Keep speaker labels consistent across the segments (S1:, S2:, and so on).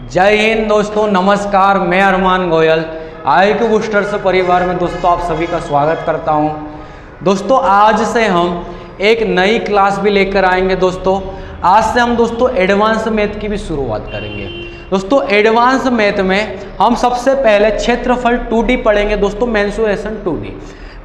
S1: जय हिंद दोस्तों, नमस्कार। मैं अरमान गोयल IQ बूस्टर्स परिवार में दोस्तों आप सभी का स्वागत करता हूं। दोस्तों आज से हम एक नई क्लास भी लेकर आएंगे। दोस्तों आज से हम दोस्तों एडवांस मैथ की भी शुरुआत करेंगे। दोस्तों एडवांस मैथ में हम सबसे पहले क्षेत्रफल 2D पढ़ेंगे। दोस्तों मेंसुरेशन 2D।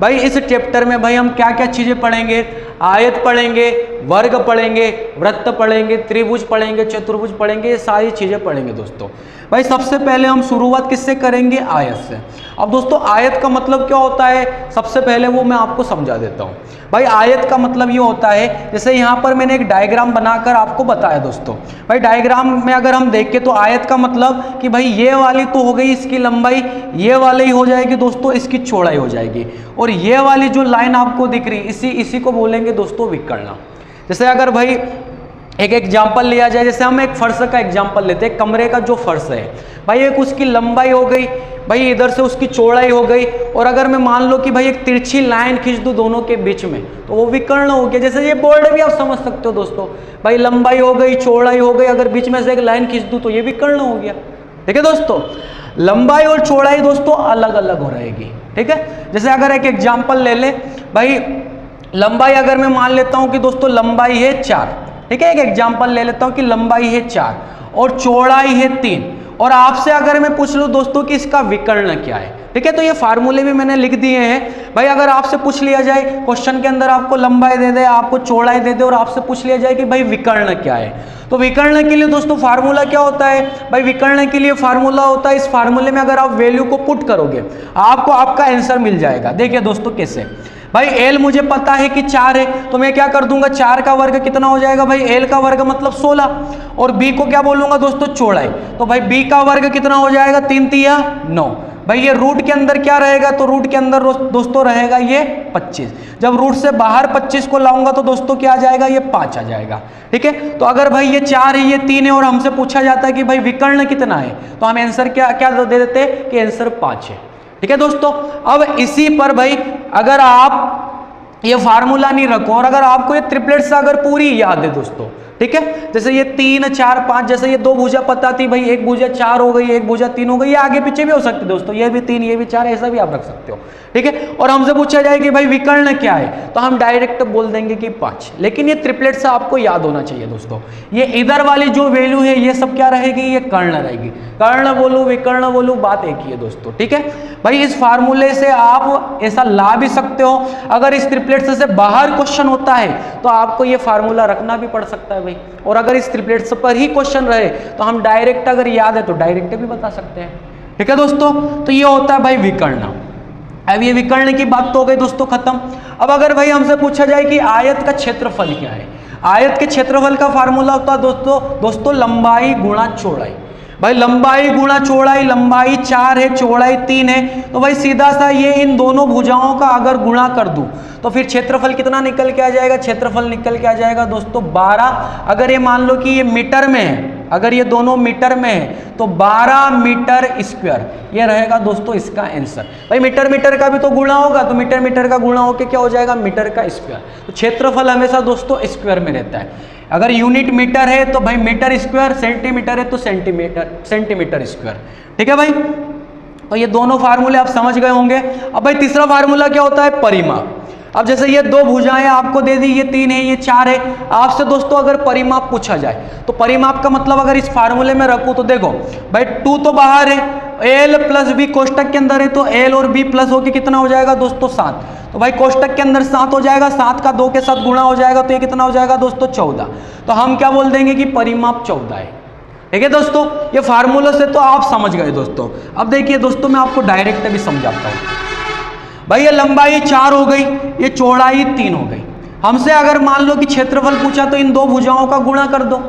S1: भाई इस चैप्टर में भाई हम क्या क्या चीज़ें पढ़ेंगे? आयत पढ़ेंगे, वर्ग पढ़ेंगे, वृत्त पढ़ेंगे, त्रिभुज पढ़ेंगे, चतुर्भुज पढ़ेंगे, ये सारी चीज़ें पढ़ेंगे। दोस्तों भाई सबसे पहले हम शुरुआत किससे करेंगे? आयत से। अब दोस्तों आयत का मतलब क्या होता है, सबसे पहले वो मैं आपको समझा देता हूँ। भाई आयत का मतलब ये होता है, जैसे यहाँ पर मैंने एक डायग्राम बनाकर आपको बताया। दोस्तों भाई डायग्राम में अगर हम देखें तो आयत का मतलब कि भाई ये वाली तो हो गई इसकी लंबाई, ये वाली हो जाएगी दोस्तों इसकी चौड़ाई हो जाएगी, और ये वाली जो लाइन आपको दिख रही इसी को बोलेंगे दोस्तों विकर्ण। जैसे अगर भाई एक एग्जाम्पल लिया जाए, जैसे हम एक फर्श का एग्जाम्पल लेते हैं। कमरे का जो फर्श है भाई, एक उसकी लंबाई हो गई, भाई इधर से उसकी चौड़ाई हो गई, और अगर मैं मान लो कि भाई एक तिरछी लाइन खींच दूं दोनों के बीच में तो वो विकर्ण हो गया। जैसे ये बोर्ड भी आप समझ सकते हो दोस्तों, भाई लंबाई हो गई, चौड़ाई हो गई, अगर बीच में से एक लाइन खींच दूं तो ये विकर्ण हो गया। ठीक है दोस्तों, लंबाई और चौड़ाई दोस्तों अलग अलग हो रहेगी। ठीक है, जैसे अगर एक एग्जाम्पल ले ले, भाई लंबाई अगर मैं मान लेता हूं कि दोस्तों लंबाई है 4। ठीक है, एक एग्जाम्पल ले लेता हूं कि लंबाई है 4 और चौड़ाई है 3, और आपसे अगर मैं पूछ लूं दोस्तों कि इसका विकर्ण क्या है, ठीक है, तो ये फार्मूले भी मैंने लिख दिए हैं। भाई अगर आपसे पूछ लिया जाए क्वेश्चन के अंदर, आपको लंबाई दे दे, आपको चौड़ाई दे दे, और आपसे पूछ लिया जाए कि भाई विकर्ण क्या है, तो विकर्ण के लिए दोस्तों फार्मूला क्या होता है? भाई विकर्ण के लिए फार्मूला होता है, इस फार्मूले में अगर आप वैल्यू को पुट करोगे आपको आपका आंसर मिल जाएगा। देखिए दोस्तों कैसे, भाई एल मुझे पता है कि 4 है, तो मैं क्या कर दूंगा, 4 का वर्ग कितना हो जाएगा? भाई एल का वर्ग मतलब 16, और बी को क्या बोलूंगा दोस्तों? चौड़ाई। तो भाई बी का वर्ग कितना हो जाएगा? 3 तिया 9। भाई ये रूट के अंदर क्या रहेगा? तो रूट के अंदर दोस्तों रहेगा ये 25। जब रूट से बाहर 25 को लाऊंगा तो दोस्तों क्या आ जाएगा? ये 5 आ जाएगा। ठीक है, तो अगर भाई ये 4 है, ये 3 है, और हमसे पूछा जाता है कि भाई विकर्ण कितना है, तो हम आंसर क्या दे देते हैं कि आंसर 5 है। ठीक है दोस्तों, अब इसी पर भाई अगर आप ये फार्मूला नहीं रखो, और अगर आपको ये ट्रिपलेट्स अगर पूरी याद है दोस्तों, ठीक है, जैसे ये 3 4 5, जैसे ये 2 भुजा पता थी, भाई एक भुजा 4 हो गई, एक भुजा 3 हो गई, ये आगे पीछे भी हो सकती है दोस्तों, ये भी 3 ये भी 4, ऐसा भी आप रख सकते हो। ठीक है, और हमसे पूछा जाए कि भाई विकर्ण क्या है, तो हम डायरेक्ट बोल देंगे कि 5। लेकिन ये ट्रिपलेट्स आपको याद होना चाहिए दोस्तों, ये इधर वाली जो वैल्यू है ये सब क्या रहेगी? ये कर्ण रहेगी। कर्ण बोलूं विकर्ण बोलूं, बात एक ही है दोस्तों। ठीक है भाई, इस फार्मूले से आप ऐसा ला भी सकते हो, अगर इस ट्रिपलेट्स से बाहर क्वेश्चन होता है तो आपको ये फार्मूला रखना भी पड़ सकता है भाई, और अगर इस ट्रिपलेट्स पर ही क्वेश्चन रहे तो हम डायरेक्ट अगर याद है तो डायरेक्ट भी बता सकते हैं। ठीक है दोस्तों, तो ये होता है भाई विकर्ण। अब ये विकर्ण की बात तो हो गई दोस्तों खत्म। अब अगर भाई हमसे पूछा जाए कि आयत का क्षेत्रफल क्या है, आयत के क्षेत्रफल का फार्मूला होता है दोस्तों लंबाई गुणा चौड़ाई। भाई लंबाई गुणा चौड़ाई, लंबाई 4 है, चौड़ाई 3 है, तो भाई सीधा सा ये इन दोनों भुजाओं का अगर गुणा कर दूं तो फिर क्षेत्रफल कितना निकल के आ जाएगा? क्षेत्रफल निकल के आ जाएगा दोस्तों 12। अगर ये मान लो कि ये मीटर में है, अगर ये दोनों मीटर में है तो 12 मीटर स्क्वायर ये रहेगा दोस्तों इसका आंसर। भाई मीटर का भी तो गुणा होगा, तो मीटर का गुणा होके क्या हो जाएगा? मीटर का स्क्वायर। तो क्षेत्रफल हमेशा दोस्तों स्क्वायर में रहता है। अगर यूनिट मीटर है तो भाई मीटर स्क्वायर, सेंटीमीटर है तो सेंटीमीटर स्क्वायर। ठीक है भाई, तो ये दोनों फार्मूले आप समझ गए होंगे। अब भाई तीसरा फार्मूला क्या होता है? परिमाप। अब जैसे ये 2 भुजाएं आपको दे दी, ये 3 है, ये 4 है, आपसे दोस्तों अगर परिमाप पूछा जाए तो परिमाप का मतलब अगर इस फार्मूले में रखूं तो देखो भाई 2 तो बाहर है, एल प्लस बी कोष्टक के अंदर है, तो एल और बी प्लस होके कितना हो जाएगा दोस्तों? 7। तो भाई कोष्टक के अंदर 7 हो जाएगा, 7 का 2 के साथ गुणा हो जाएगा, तो ये कितना हो जाएगा दोस्तों? 14। तो हम क्या बोल देंगे कि परिमाप 14 है। ठीक है दोस्तों, ये फार्मूला से तो आप समझ गए दोस्तों। अब देखिए दोस्तों मैं आपको डायरेक्ट भी समझाता हूँ। भाई ये लंबाई 4 हो गई, ये चौड़ाई 3 हो गई। हमसे अगर मान लो कि क्षेत्रफल पूछा तो इन 2 भुजाओं का गुणा कर दो।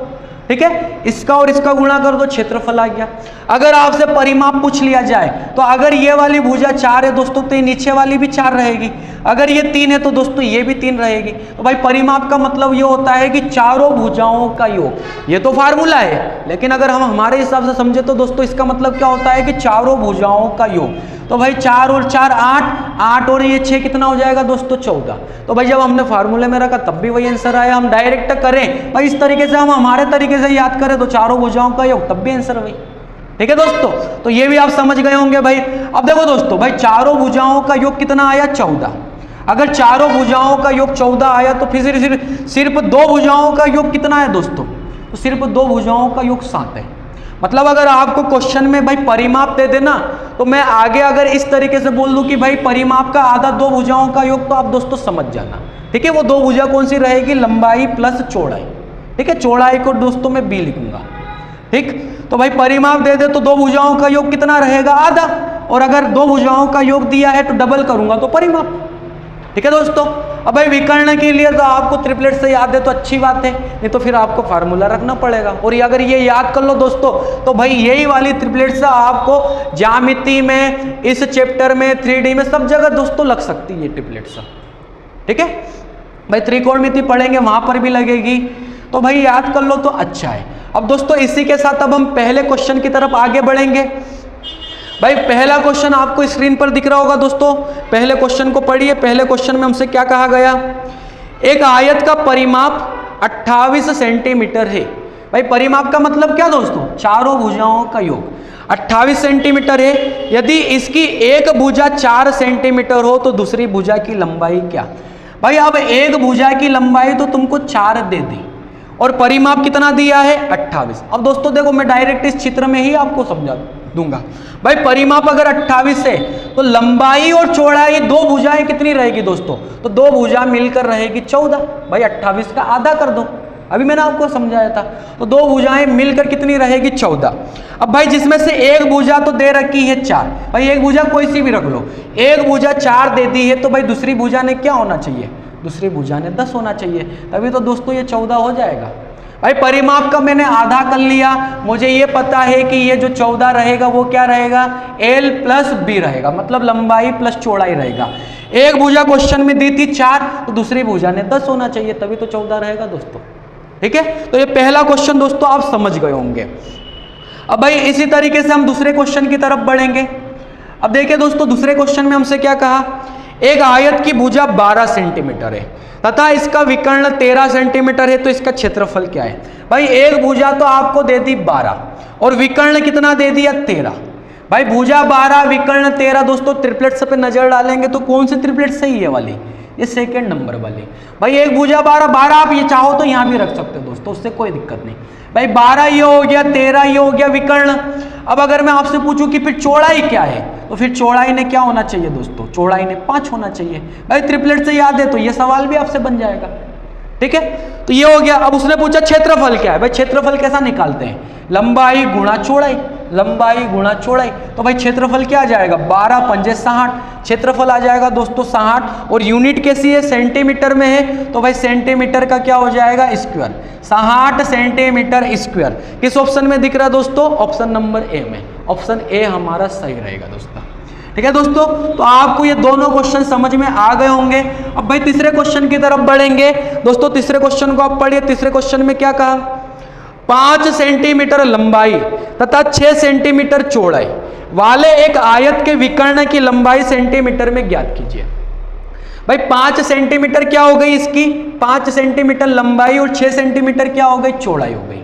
S1: ठीक है, इसका और इसका गुणा कर दो, क्षेत्रफल आ गया। अगर आपसे परिमाप पूछ लिया जाए तो अगर ये वाली भुजा 4 है दोस्तों तो ये नीचे वाली भी 4 रहेगी, अगर ये 3 है तो दोस्तों ये भी 3 रहेगी। तो भाई परिमाप का मतलब ये होता है कि चारों भुजाओं का योग। ये तो फार्मूला है, लेकिन अगर हम हमारे हिसाब से समझे तो दोस्तों इसका मतलब क्या होता है कि चारों भुजाओं का योग। तो भाई 4 और 4 8, 8 और ये 6 कितना हो जाएगा दोस्तों? 14। तो भाई जब हमने फार्मूले में रखा तब भी वही आंसर आया। हम डायरेक्ट करें भाई इस तरीके से, हम हमारे तरीके से याद करें तो चारों भुजाओं का योग, तब भी आंसर वही। ठीक है दोस्तों, तो ये भी आप समझ गए होंगे भाई। अब देखो दोस्तों भाई, चारों भुजाओं का योग कितना आया? 14। अगर चारों भुजाओं का योग 14 आया तो फिर सिर्फ दो भुजाओं का योग कितना है दोस्तों? तो सिर्फ दो भुजाओं का योग 7 है। मतलब अगर आपको क्वेश्चन में भाई परिमाप दे देना, तो मैं आगे अगर इस तरीके से बोल दूं कि भाई परिमाप का आधा दो भुजाओं का योग, तो आप दोस्तों समझ जाना। ठीक है, वो दो भुजा कौन सी रहेगी? लंबाई प्लस चौड़ाई। ठीक है, चौड़ाई को दोस्तों मैं बी लिखूंगा। ठीक, तो भाई परिमाप दे दे तो दो भुजाओं का योग कितना रहेगा? आधा। और अगर दो भुजाओं का योग दिया है तो डबल करूंगा तो परिमाप। ठीक है दोस्तों, अब भाई विकर्ण के लिए तो आपको ट्रिपलेट से याद है तो अच्छी बात है, नहीं तो फिर आपको फार्मूला रखना पड़ेगा। और ये अगर ये याद कर लो दोस्तों, तो भाई यही वाली ट्रिपलेट से आपको ज्यामिति में, इस चैप्टर में, 3D में, सब जगह दोस्तों लग सकती है ये ट्रिपलेट से। ठीक है भाई, त्रिकोणमिति पढ़ेंगे वहां पर भी लगेगी, तो भाई याद कर लो तो अच्छा है। अब दोस्तों इसी के साथ अब हम पहले क्वेश्चन की तरफ आगे बढ़ेंगे। भाई पहला क्वेश्चन आपको स्क्रीन पर दिख रहा होगा दोस्तों, पहले क्वेश्चन को पढ़िए। पहले क्वेश्चन में हमसे क्या कहा गया? एक आयत का परिमाप 28 सेंटीमीटर है। भाई परिमाप का मतलब क्या दोस्तों? चारों भुजाओं का योग 28 सेंटीमीटर है। यदि इसकी एक भुजा 4 सेंटीमीटर हो तो दूसरी भुजा की लंबाई क्या? भाई अब एक भुजा की लंबाई तो तुमको 4 दे दी और परिमाप कितना दिया है? 28। अब दोस्तों देखो, मैं डायरेक्ट इस चित्र में ही आपको समझा दूंगा। भाई परिमाप अगर 28 है तो लंबाई और चौड़ाई, दो भुजाएं कितनी रहेगी दोस्तों? तो दो भुजा मिलकर रहेगी 14। भाई 28 का आधा कर दो, अभी मैंने आपको समझाया था। तो दो भुजाएं मिलकर कितनी रहेगी? 14। अब भाई जिसमें से एक भुजा तो दे रखी है 4, भाई एक भुजा कोई सी भी रख लो, एक भुजा 4 दे दी है, तो भाई दूसरी भुजा ने क्या होना चाहिए? दूसरी भुजा ने 10 होना चाहिए, तभी तो दोस्तों ये 14 हो जाएगा। भाई परिमाप का मैंने आधा कर लिया, मुझे ये पता है कि ये जो 14 रहेगा वो क्या रहेगा? L प्लस B रहेगा, मतलब लंबाई प्लस चौड़ाई रहेगा। एक भुजा क्वेश्चन में दी थी 4, तो दूसरी भुजा ने 10 होना चाहिए, तभी तो 14 रहेगा दोस्तों। ठीक है, तो ये पहला क्वेश्चन दोस्तों आप समझ गए होंगे। अब भाई इसी तरीके से हम दूसरे क्वेश्चन की तरफ बढ़ेंगे। अब देखिए दोस्तों, दूसरे क्वेश्चन में हमसे क्या कहा? एक आयत की भुजा 12 सेंटीमीटर है तथा इसका विकर्ण 13 सेंटीमीटर है, तो इसका क्षेत्रफल क्या है? भाई एक भुजा तो आपको दे दी 12 और विकर्ण कितना दे दिया? 13। भाई भुजा 12 विकर्ण 13, दोस्तों ट्रिपलेट्स पे नजर डालेंगे तो कौन सी ट्रिपलेट सही है वाली? ये सेकंड नंबर वाली। भाई एक भुजा 12 आप ये चाहो तो यहाँ भी रख सकते हो दोस्तों, उससे कोई दिक्कत नहीं। भाई 12 ये हो गया, 13 ये हो गया विकर्ण। अब अगर मैं आपसे पूछूं कि फिर चौड़ाई क्या है, तो फिर चौड़ाई ने क्या होना चाहिए दोस्तों? चौड़ाई ने 5 होना चाहिए। भाई ट्रिपलेट से याद है तो ये सवाल भी आपसे बन जाएगा। ठीक है, तो ये हो गया। अब उसने पूछा क्षेत्रफल क्या है? भाई क्षेत्रफल कैसा निकालते हैं? लंबाई गुणा चौड़ाई, लंबाई गुणा चौड़ाई। तो भाई क्षेत्रफल क्या आ जाएगा? 12 पंजे 60, क्षेत्रफल आ जाएगा दोस्तों 60। और यूनिट कैसी है? सेंटीमीटर में है, तो भाई सेंटीमीटर का क्या हो जाएगा? स्क्वायर। 60 सेंटीमीटर स्क्वायर किस ऑप्शन में दिख रहा है दोस्तों? ऑप्शन नंबर ए में। ऑप्शन ए हमारा सही रहेगा दोस्तों। ठीक है दोस्तों, तो आपको ये दोनों क्वेश्चन समझ में आ गए होंगे। अब भाई तीसरे क्वेश्चन की तरफ बढ़ेंगे दोस्तों। तीसरे क्वेश्चन को आप पढ़िए। तीसरे क्वेश्चन में क्या कहा? 5 सेंटीमीटर लंबाई तथा 6 सेंटीमीटर चौड़ाई वाले एक आयत के विकर्ण की लंबाई सेंटीमीटर में ज्ञात कीजिए। भाई 5 सेंटीमीटर क्या हो गई इसकी? 5 सेंटीमीटर लंबाई और 6 सेंटीमीटर क्या हो गई? चौड़ाई हो गई।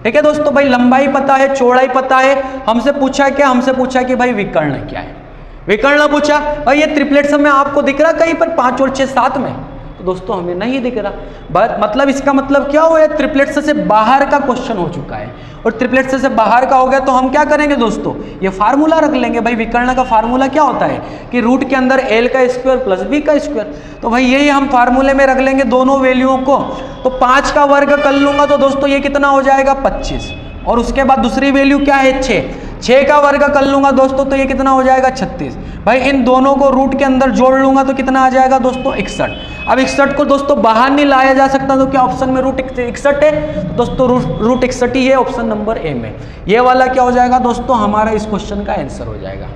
S1: ठीक है दोस्तों, भाई लंबाई पता है, चौड़ाई पता है। हमसे पूछा क्या? हमसे पूछा कि भाई विकर्ण क्या है? विकर्ण पूछा। भाई ये ट्रिपलेट्स में आपको दिख रहा कहीं पर 5 और 6 साथ में? तो दोस्तों हमें नहीं दिख रहा। मतलब इसका मतलब क्या हुआ? ट्रिपलेट्स से बाहर का क्वेश्चन हो चुका है, और ट्रिपलेट्स से बाहर का हो गया तो हम क्या करेंगे दोस्तों? ये फार्मूला रख लेंगे। भाई विकर्ण का फार्मूला क्या होता है कि रूट के अंदर L का स्क्वायर प्लस B का स्क्वायर। तो भाई यही हम फार्मूले में रख लेंगे दोनों वैल्यूओं को। तो 5 का वर्ग कर लूंगा तो दोस्तों ये कितना हो जाएगा? 25। और उसके बाद दूसरी वैल्यू क्या है? 6 का वर्ग कर लूंगा दोस्तों तो ये कितना हो जाएगा? 36। भाई इन दोनों को रूट के अंदर जोड़ लूंगा तो कितना आ जाएगा दोस्तों? 61। अब 61 को दोस्तों बाहर नहीं लाया जा सकता, तो क्या ऑप्शन में रूट 61 है? तो दोस्तों रूट 61 ही है ऑप्शन नंबर ए में। ये वाला क्या हो जाएगा दोस्तों? हमारा इस क्वेश्चन का आंसर हो जाएगा।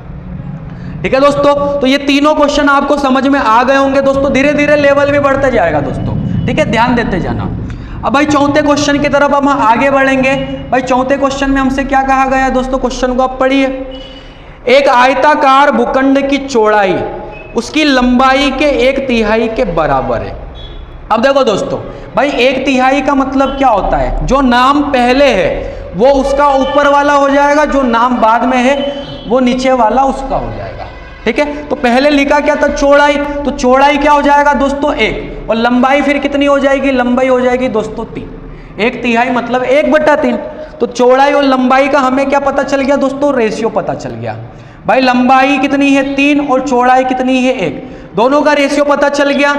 S1: ठीक है दोस्तों, तो ये तीनों क्वेश्चन आपको समझ में आ गए होंगे दोस्तों। धीरे धीरे लेवल भी बढ़ते जाएगा दोस्तों। ठीक है, ध्यान देते जाना। अब भाई चौथे क्वेश्चन की तरफ हम आगे बढ़ेंगे। भाई चौथे क्वेश्चन में हमसे क्या कहा गया है दोस्तों? क्वेश्चन को आप पढ़िए। एक आयताकार भूखंड की चौड़ाई उसकी लंबाई के 1/3 के बराबर है। अब देखो दोस्तों, भाई 1/3 का मतलब क्या होता है? जो नाम पहले है वो उसका ऊपर वाला हो जाएगा, जो नाम बाद में है वो नीचे वाला उसका हो जाएगा। ठीक है, तो पहले लिखा क्या था चौड़ाई, तो चौड़ाई क्या हो जाएगा दोस्तों 1, और लंबाई फिर कितनी हो जाएगी, लंबाई हो जाएगी दोस्तों 3, 1/3 मतलब 1/3। तो चौड़ाई और लंबाई का हमें क्या पता चल गया दोस्तों, रेशियो पता चल गया। भाई लंबाई कितनी है 3 और चौड़ाई कितनी है 1, दोनों का रेशियो पता चल गया।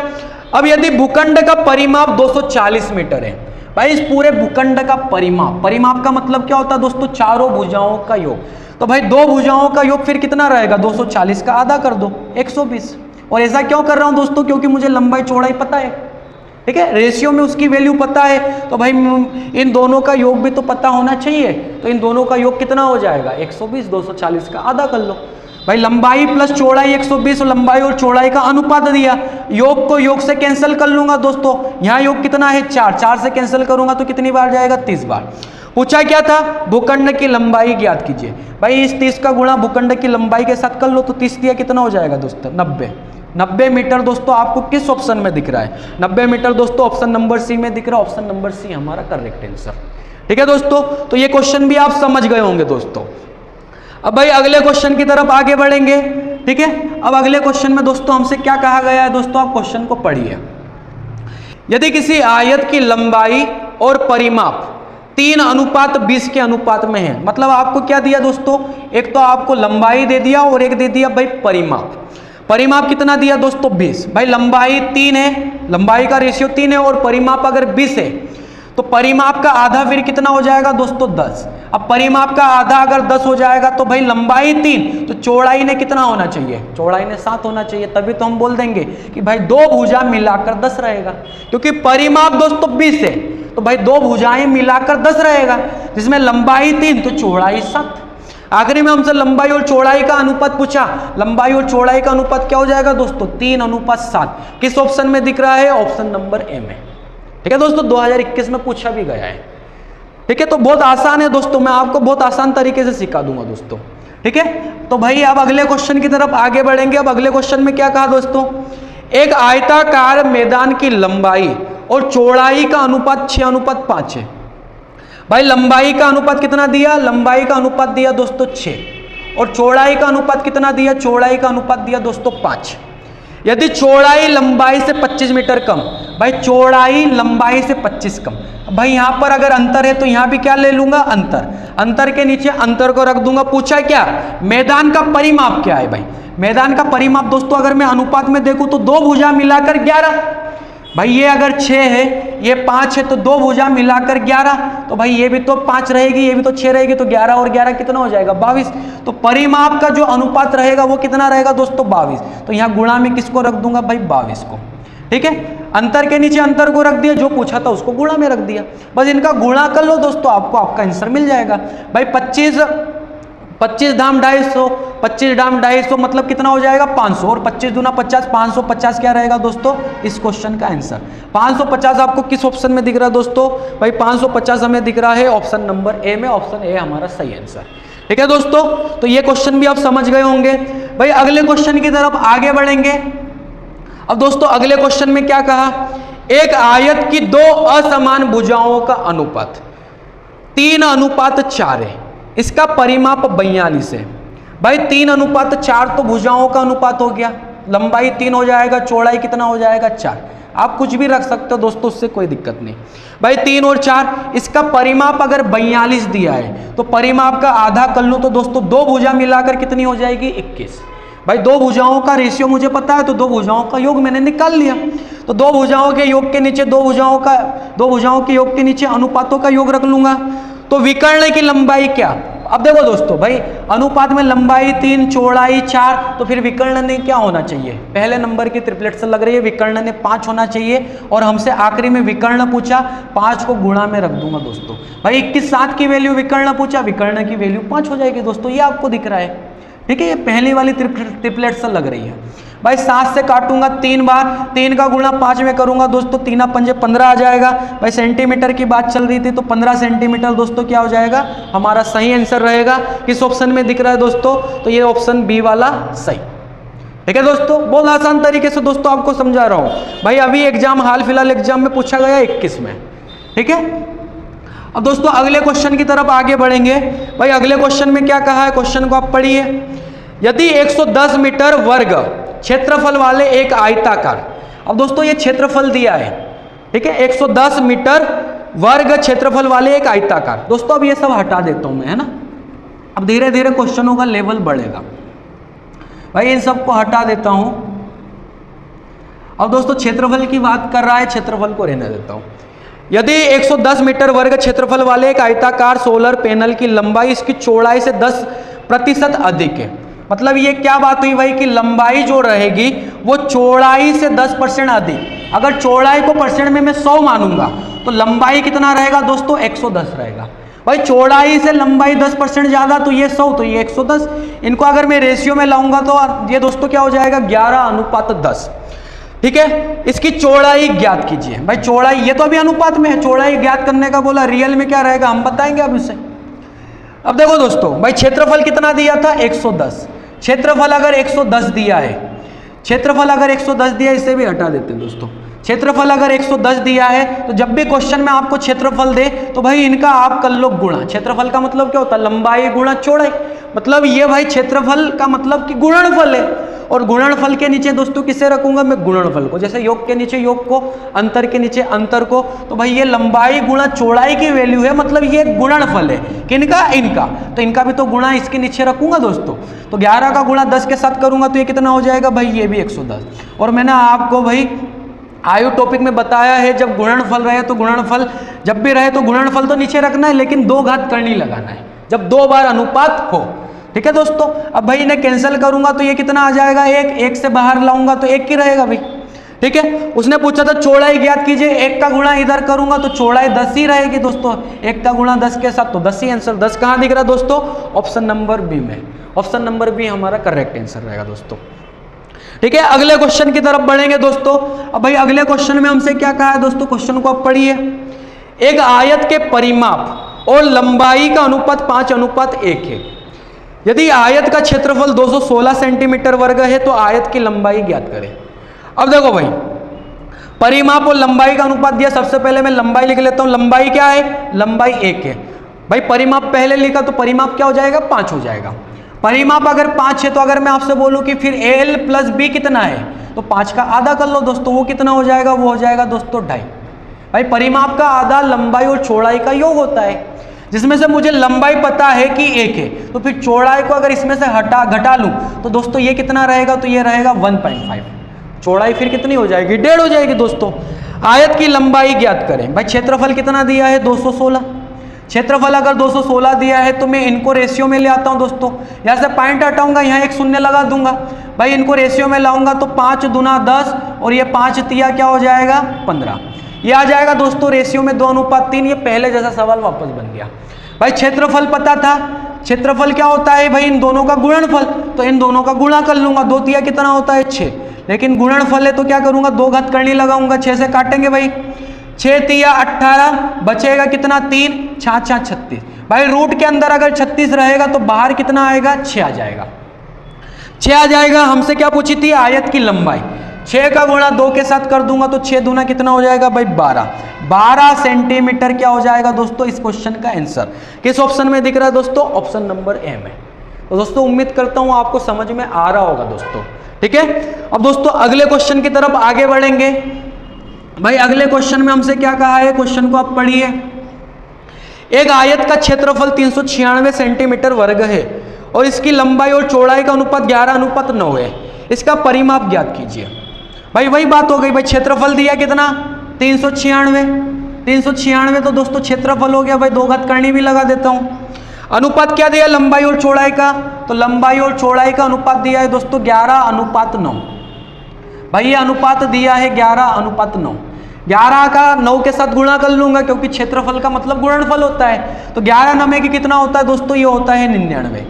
S1: अब यदि भूखंड का परिमाप 240 मीटर है, भाई इस पूरे भूखंड का परिमाप, परिमाप का मतलब क्या होता है दोस्तों, चारों भुजाओं का योग। तो भाई दो भुजाओं का योग फिर कितना रहेगा, 240 का आधा कर दो 120। और ऐसा क्यों कर रहा हूं दोस्तों, क्योंकि मुझे लंबाई चौड़ाई पता है। ठीक है, रेशियो में उसकी वैल्यू पता है, तो भाई इन दोनों का योग भी तो पता होना चाहिए। तो इन दोनों का योग कितना हो जाएगा 120, 240 का आधा कर लो। भाई लंबाई प्लस चौड़ाई 120, लंबाई और चौड़ाई का अनुपात दिया, योग को योग से कैंसिल कर लूंगा दोस्तों। यहाँ योग कितना है 4, 4 से कैंसिल करूंगा तो कितनी बार जाएगा 30 बार। पूछा क्या था, भूखंड की लंबाई ज्ञात कीजिए। भाई इस 30 का गुणा भूखंड की लंबाई के साथ कर लो, तो 30 दिया कितना हो जाएगा दोस्तों 90 मीटर। दोस्तों आपको किस ऑप्शन में दिख रहा है, 90 मीटर दोस्तों ऑप्शन नंबर सी में दिख रहा है। ऑप्शन नंबर सी हमारा करेक्ट आंसर। ठीक है दोस्तों, तो ये क्वेश्चन भी आप समझ गए होंगे दोस्तों। अब भाई अगले क्वेश्चन की तरफ आगे बढ़ेंगे। ठीक है, अब अगले क्वेश्चन में दोस्तों हमसे क्या कहा गया है दोस्तों, आप क्वेश्चन को पढ़िए। यदि किसी आयत की लंबाई और परिमाप 3:20 के अनुपात में है, मतलब आपको क्या दिया दोस्तों, एक तो आपको लंबाई दे दिया और एक दे दिया भाई परिमाप। परिमाप कितना दिया दोस्तों 20। भाई लंबाई 3 है, लंबाई का रेशियो 3 है, और परिमाप अगर 20 है तो परिमाप का आधा फिर कितना हो जाएगा दोस्तों 10। अब परिमाप का आधा अगर 10 हो जाएगा तो भाई लंबाई 3, तो चौड़ाई ने कितना होना चाहिए, चौड़ाई ने 7 होना चाहिए। तभी तो हम बोल देंगे कि भाई दो भुजा मिलाकर 10 रहेगा, क्योंकि परिमाप दोस्तों 20 है, तो भाई दो भुजाएं मिलाकर 10 रहेगा, जिसमें लंबाई 3 तो चौड़ाई 7। आखिरी में हमसे लंबाई और चौड़ाई का अनुपात पूछा, लंबाई और चौड़ाई का अनुपात क्या हो जाएगा दोस्तों 3:7। किस ऑप्शन में दिख रहा है, ऑप्शन नंबर ए में। ठीक है दोस्तों, 2021 में पूछा भी गया है। ठीक है, तो बहुत आसान है दोस्तों, मैं आपको बहुत आसान तरीके से सिखा दूंगा दोस्तों। ठीक है, तो भाई अब अगले क्वेश्चन की तरफ आगे बढ़ेंगे। अब अगले क्वेश्चन में क्या कहा दोस्तों, एक आयताकार मैदान की लंबाई और चौड़ाई का अनुपात 6:5 है। भाई लंबाई का अनुपात कितना दिया, लंबाई का अनुपात दिया दोस्तों 6, और चौड़ाई का अनुपात कितना दिया, चौड़ाई का अनुपात दिया दोस्तों 5। यदि चौड़ाई लंबाई से 25 मीटर कम, भाई चौड़ाई लंबाई से 25 कम, भाई यहां पर अगर अंतर है तो यहां भी क्या ले लूंगा अंतर, अंतर के नीचे अंतर को रख दूंगा। पूछा क्या, मैदान का परिमाप क्या है। भाई मैदान का परिमाप दोस्तों अगर मैं अनुपात में देखूं तो दो भुजा मिलाकर 11। भाई ये अगर 6 है, ये 5 है, तो दो भुजा मिलाकर 11, तो भाई ये भी तो 5 रहेगी, ये भी तो 6 रहेगी, तो 11 और 11 कितना हो जाएगा 22। तो परिमाप का जो अनुपात रहेगा वो कितना रहेगा दोस्तों 22। तो यहाँ गुणा में किसको रख दूंगा भाई 22 को। ठीक है, अंतर के नीचे अंतर को रख दिया, जो पूछा था उसको गुणा में रख दिया, बस इनका गुणा कर लो दोस्तों, आपको आपका आंसर मिल जाएगा। भाई 25 दाम 250, 25 दाम 250 मतलब कितना हो जाएगा 500, और 25 दूना 50, 550 क्या रहेगा दोस्तों इस क्वेश्चन का आंसर। 550 आपको किस ऑप्शन में दिख रहा है दोस्तों, भाई 550 हमें दिख रहा है ऑप्शन नंबर ए में, ऑप्शन ए हमारा सही आंसर। ठीक है दोस्तों, तो ये क्वेश्चन भी आप समझ गए होंगे। भाई अगले क्वेश्चन की तरफ आगे बढ़ेंगे। अब दोस्तों अगले क्वेश्चन में क्या कहा, एक आयत की दो असमान भुजाओं का अनुपात 3:4 है, इसका परिमाप 42 है। भाई 3:4 तो भुजाओं का अनुपात हो गया, लंबाई 3 हो जाएगा, चौड़ाई कितना हो जाएगा 4। आप कुछ भी रख सकते हो दोस्तों, उससे कोई दिक्कत नहीं। भाई 3 और 4, इसका परिमाप अगर 42 दिया है तो परिमाप का आधा कर लूं तो दोस्तों दो भुजा मिलाकर कितनी हो जाएगी 21। भाई दो भुजाओं का रेशियो मुझे पता है, तो दो भुजाओं का योग मैंने निकाल लिया। तो दो भुजाओं के योग के नीचे दो भुजाओं के योग के नीचे अनुपातों का योग रख लूंगा। तो विकर्ण की लंबाई क्या, अब देखो दोस्तों, भाई अनुपात में लंबाई 3 चौड़ाई 4, तो फिर विकर्ण ने क्या होना चाहिए, पहले नंबर की ट्रिपलेट से लग रही है, विकर्ण ने 5 होना चाहिए। और हमसे आखिरी में विकर्ण पूछा, 5 को गुणा में रख दूंगा दोस्तों। भाई 21 7 की वैल्यू विकर्ण पूछा, विकर्ण की वैल्यू 5 हो जाएगी दोस्तों, ये आपको दिख रहा है। ठीक है, ये पहली वाली ट्रिपलेट से लग रही है। भाई 7 से काटूंगा 3 बार, 3 का गुणा 5 में करूंगा दोस्तों, 3 5 15 आ जाएगा। भाई सेंटीमीटर की बात चल रही थी, तो 15 सेंटीमीटर दोस्तों क्या हो जाएगा, हमारा सही आंसर रहेगा। किस ऑप्शन में दिख रहा है दोस्तों, तो ये ऑप्शन बी वाला सही। ठीक है दोस्तों, बहुत आसान तरीके से दोस्तों आपको समझा रहा हूं। भाई अभी एग्जाम हाल फिलहाल एग्जाम में पूछा गया 21 में। ठीक है, अब दोस्तों अगले क्वेश्चन की तरफ आगे बढ़ेंगे। भाई अगले क्वेश्चन में क्या कहा है, क्वेश्चन को आप पढ़िए। यदि 110 मीटर वर्ग क्षेत्रफल वाले एक आयताकार, अब दोस्तों ये क्षेत्रफल दिया है, ठीक है, 110 मीटर वर्ग क्षेत्रफल वाले एक आयताकार। दोस्तों अब ये सब हटा देता हूं मैं, है ना, अब धीरे धीरे क्वेश्चनों का लेवल बढ़ेगा। भाई इन सबको हटा देता हूं। अब दोस्तों क्षेत्रफल की बात कर रहा है, क्षेत्रफल को रहने देता हूं। यदि 110 मीटर वर्ग क्षेत्रफल वाले एक आयताकार सोलर पैनल की लंबाई इसकी चौड़ाई से 10% अधिक है, मतलब ये क्या बात हुई भाई कि लंबाई जो रहेगी वो चौड़ाई से 10% अधिक। अगर चौड़ाई को परसेंट में मैं 100 मानूंगा तो लंबाई कितना रहेगा दोस्तों, 110 रहेगा। भाई चौड़ाई से लंबाई 10% ज्यादा, तो ये 100 तो ये 110। इनको अगर मैं रेशियो में लाऊंगा तो ये दोस्तों क्या हो जाएगा, 11:10। ठीक है, इसकी चौड़ाई ज्ञात कीजिए। भाई चौड़ाई, ये तो अभी अनुपात में है, चौड़ाई ज्ञात करने का बोला, रियल में क्या रहेगा हम बताएंगे अब इसे। अब देखो दोस्तों, भाई क्षेत्रफल कितना दिया था, 110। क्षेत्रफल अगर 110 दिया है, क्षेत्रफल अगर 110 दिया है, इसे भी हटा देते हैं दोस्तों। क्षेत्रफल अगर 110 दिया है तो जब भी क्वेश्चन में आपको क्षेत्रफल दे तो भाई इनका आप कर लो गुणा। क्षेत्रफल का मतलब क्या होता है, लंबाई गुणा चौड़ाई। मतलब ये भाई क्षेत्रफल का मतलब कि गुणनफल है, और गुणनफल के नीचे दोस्तों किसे रखूंगा मैं, गुणनफल को। जैसे योग के नीचे योग को, अंतर के नीचे अंतर को। तो भाई ये लंबाई गुणा चौड़ाई की वैल्यू है, मतलब ये गुणनफल है किनका, इनका। तो इनका भी तो गुणा इसके नीचे रखूंगा दोस्तों। तो 11 का गुणा 10 के साथ करूंगा तो ये कितना हो जाएगा भाई, ये भी 110। और मैंने आपको भाई आयु टॉपिक में बताया है, जब गुणनफल रहे तो गुणनफल, जब भी रहे तो गुणनफल तो नीचे रखना है, लेकिन 2 घात करनी लगाना है जब 2 बार अनुपात हो। ठीक है दोस्तों, अब भाई इन्हें कैंसिल करूंगा तो ये कितना आ जाएगा, 1 से बाहर लाऊंगा तो 1 ही रहेगा भाई। ठीक है, उसने पूछा था चौड़ाई ज्ञात कीजिए, 1 का गुणा इधर करूंगा तो चौड़ाई 10 ही रहेगी दोस्तों। 1 का गुणा 10 के साथ तो 10 ही आंसर। 10 कहाँ दिख रहा है दोस्तों, ऑप्शन नंबर बी में। ऑप्शन नंबर बी हमारा करेक्ट आंसर रहेगा दोस्तों। ठीक है, अगले क्वेश्चन की तरफ बढ़ेंगे दोस्तों। अब भाई अगले क्वेश्चन में हमसे क्या कहा है दोस्तों, क्वेश्चन को आप पढ़िए। एक आयत के परिमाप और लंबाई का अनुपात 5:1 है। यदि आयत का क्षेत्रफल 216 सेंटीमीटर वर्ग है तो आयत की लंबाई ज्ञात करें। अब देखो भाई, परिमाप और लंबाई का अनुपात दिया, सबसे पहले मैं लंबाई लिख लेता हूं। लंबाई क्या है, लंबाई 1 है। भाई परिमाप पहले लिखा तो परिमाप क्या हो जाएगा, 5 हो जाएगा। परिमाप अगर 5 है तो अगर मैं आपसे बोलूं कि फिर a + b कितना है, तो 5 का आधा कर लो दोस्तों, वो कितना हो जाएगा, वो हो जाएगा दोस्तों 2.5। भाई परिमाप का आधा लंबाई और चौड़ाई का योग होता है, जिसमें से मुझे लंबाई पता है कि 1 है, तो फिर चौड़ाई को अगर इसमें से घटा लूं तो दोस्तों ये कितना रहेगा, तो ये रहेगा 1.5। चौड़ाई फिर कितनी हो जाएगी, 1.5 हो जाएगी दोस्तों। आयत की लंबाई ज्ञात करें। भाई क्षेत्रफल कितना दिया है, 216। क्षेत्रफल अगर 216 दिया है तो मैं इनको रेशियो में ले आता हूं दोस्तों। यहाँ से पॉइंट हटाऊंगा, यहाँ एक शून्य लगा दूंगा। भाई इनको रेशियो में लाऊंगा तो 5 दूना 10 और ये 5 तिया क्या हो जाएगा, 15। ये आ जाएगा दोस्तों रेशियो में 2:3। ये पहले जैसा सवाल वापस बन गया। भाई क्षेत्रफल पता था, क्षेत्रफल क्या होता है भाई, इन दोनों का गुणनफल, तो इन दोनों का गुणा कर लूंगा। 2 तिया कितना होता है, 6। लेकिन गुणनफल है तो क्या करूंगा, 2 घात करनी लगाऊंगा। 6 से काटेंगे भाई, 6 तिया 18, बचेगा कितना, 3, 6 6 36। भाई रूट के अंदर अगर 36 रहेगा तो बाहर कितना आएगा, 6 आ जाएगा। 6 आ जाएगा। हमसे क्या पूछी थी, आयत की लंबाई। 6 का गुणा 2 के साथ कर दूंगा तो 6 दूना कितना हो जाएगा भाई, 12 सेंटीमीटर क्या हो जाएगा दोस्तों इस क्वेश्चन का आंसर। किस ऑप्शन में दिख रहा है दोस्तों, ऑप्शन नंबर ए में। तो दोस्तों उम्मीद करता हूं आपको समझ में आ रहा होगा दोस्तों। ठीक है, अब दोस्तों अगले क्वेश्चन की तरफ आगे बढ़ेंगे। भाई अगले क्वेश्चन में हमसे क्या कहा है, क्वेश्चन को आप पढ़िए। एक आयत का क्षेत्रफल 396 सेंटीमीटर वर्ग है और इसकी लंबाई और चौड़ाई का अनुपात 11:9 है। इसका परिमाप ज्ञात कीजिए। भाई वही बात हो गई, भाई क्षेत्रफल दिया कितना, 396 तो दोस्तों क्षेत्रफल हो गया। भाई 2 घात करनी भी लगा देता हूं। अनुपात क्या दिया, लंबाई और चौड़ाई का, तो लंबाई और चौड़ाई का अनुपात दिया है दोस्तों 11:9। भाई ये अनुपात दिया है 11:9। 11 का 9 के साथ गुणा कर लूंगा क्योंकि क्षेत्रफल का मतलब गुणनफल होता है। तो 11 के कितना होता है दोस्तों, ये होता है 99।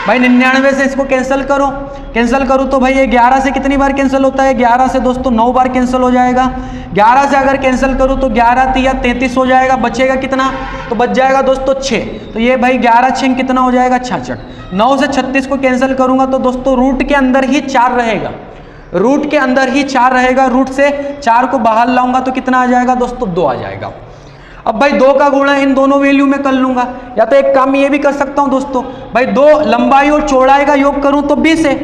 S1: भाई 99 से इसको कैंसिल करो, कैंसिल करूँ तो भाई ये 11 से कितनी बार कैंसिल होता है, 11 से दोस्तों 9 बार कैंसिल हो जाएगा। 11 से अगर कैंसिल करूँ तो 11 तिया 33 हो जाएगा, बचेगा कितना, तो बच जाएगा दोस्तों 6। तो ये भाई 11 6 कितना हो जाएगा, 66। 9 से 36 को कैंसिल करूंगा तो दोस्तों रूट के अंदर ही 4 रहेगा, रूट के अंदर ही 4 रहेगा। रूट से 4 को बाहर लाऊंगा तो कितना आ जाएगा दोस्तों, 2 आ जाएगा। अब भाई 2 का गुणा इन दोनों वैल्यू में कर लूंगा, या तो एक काम ये भी कर सकता हूं दोस्तों, भाई 2 लंबाई और चौड़ाई का योग करूं तो 20 है,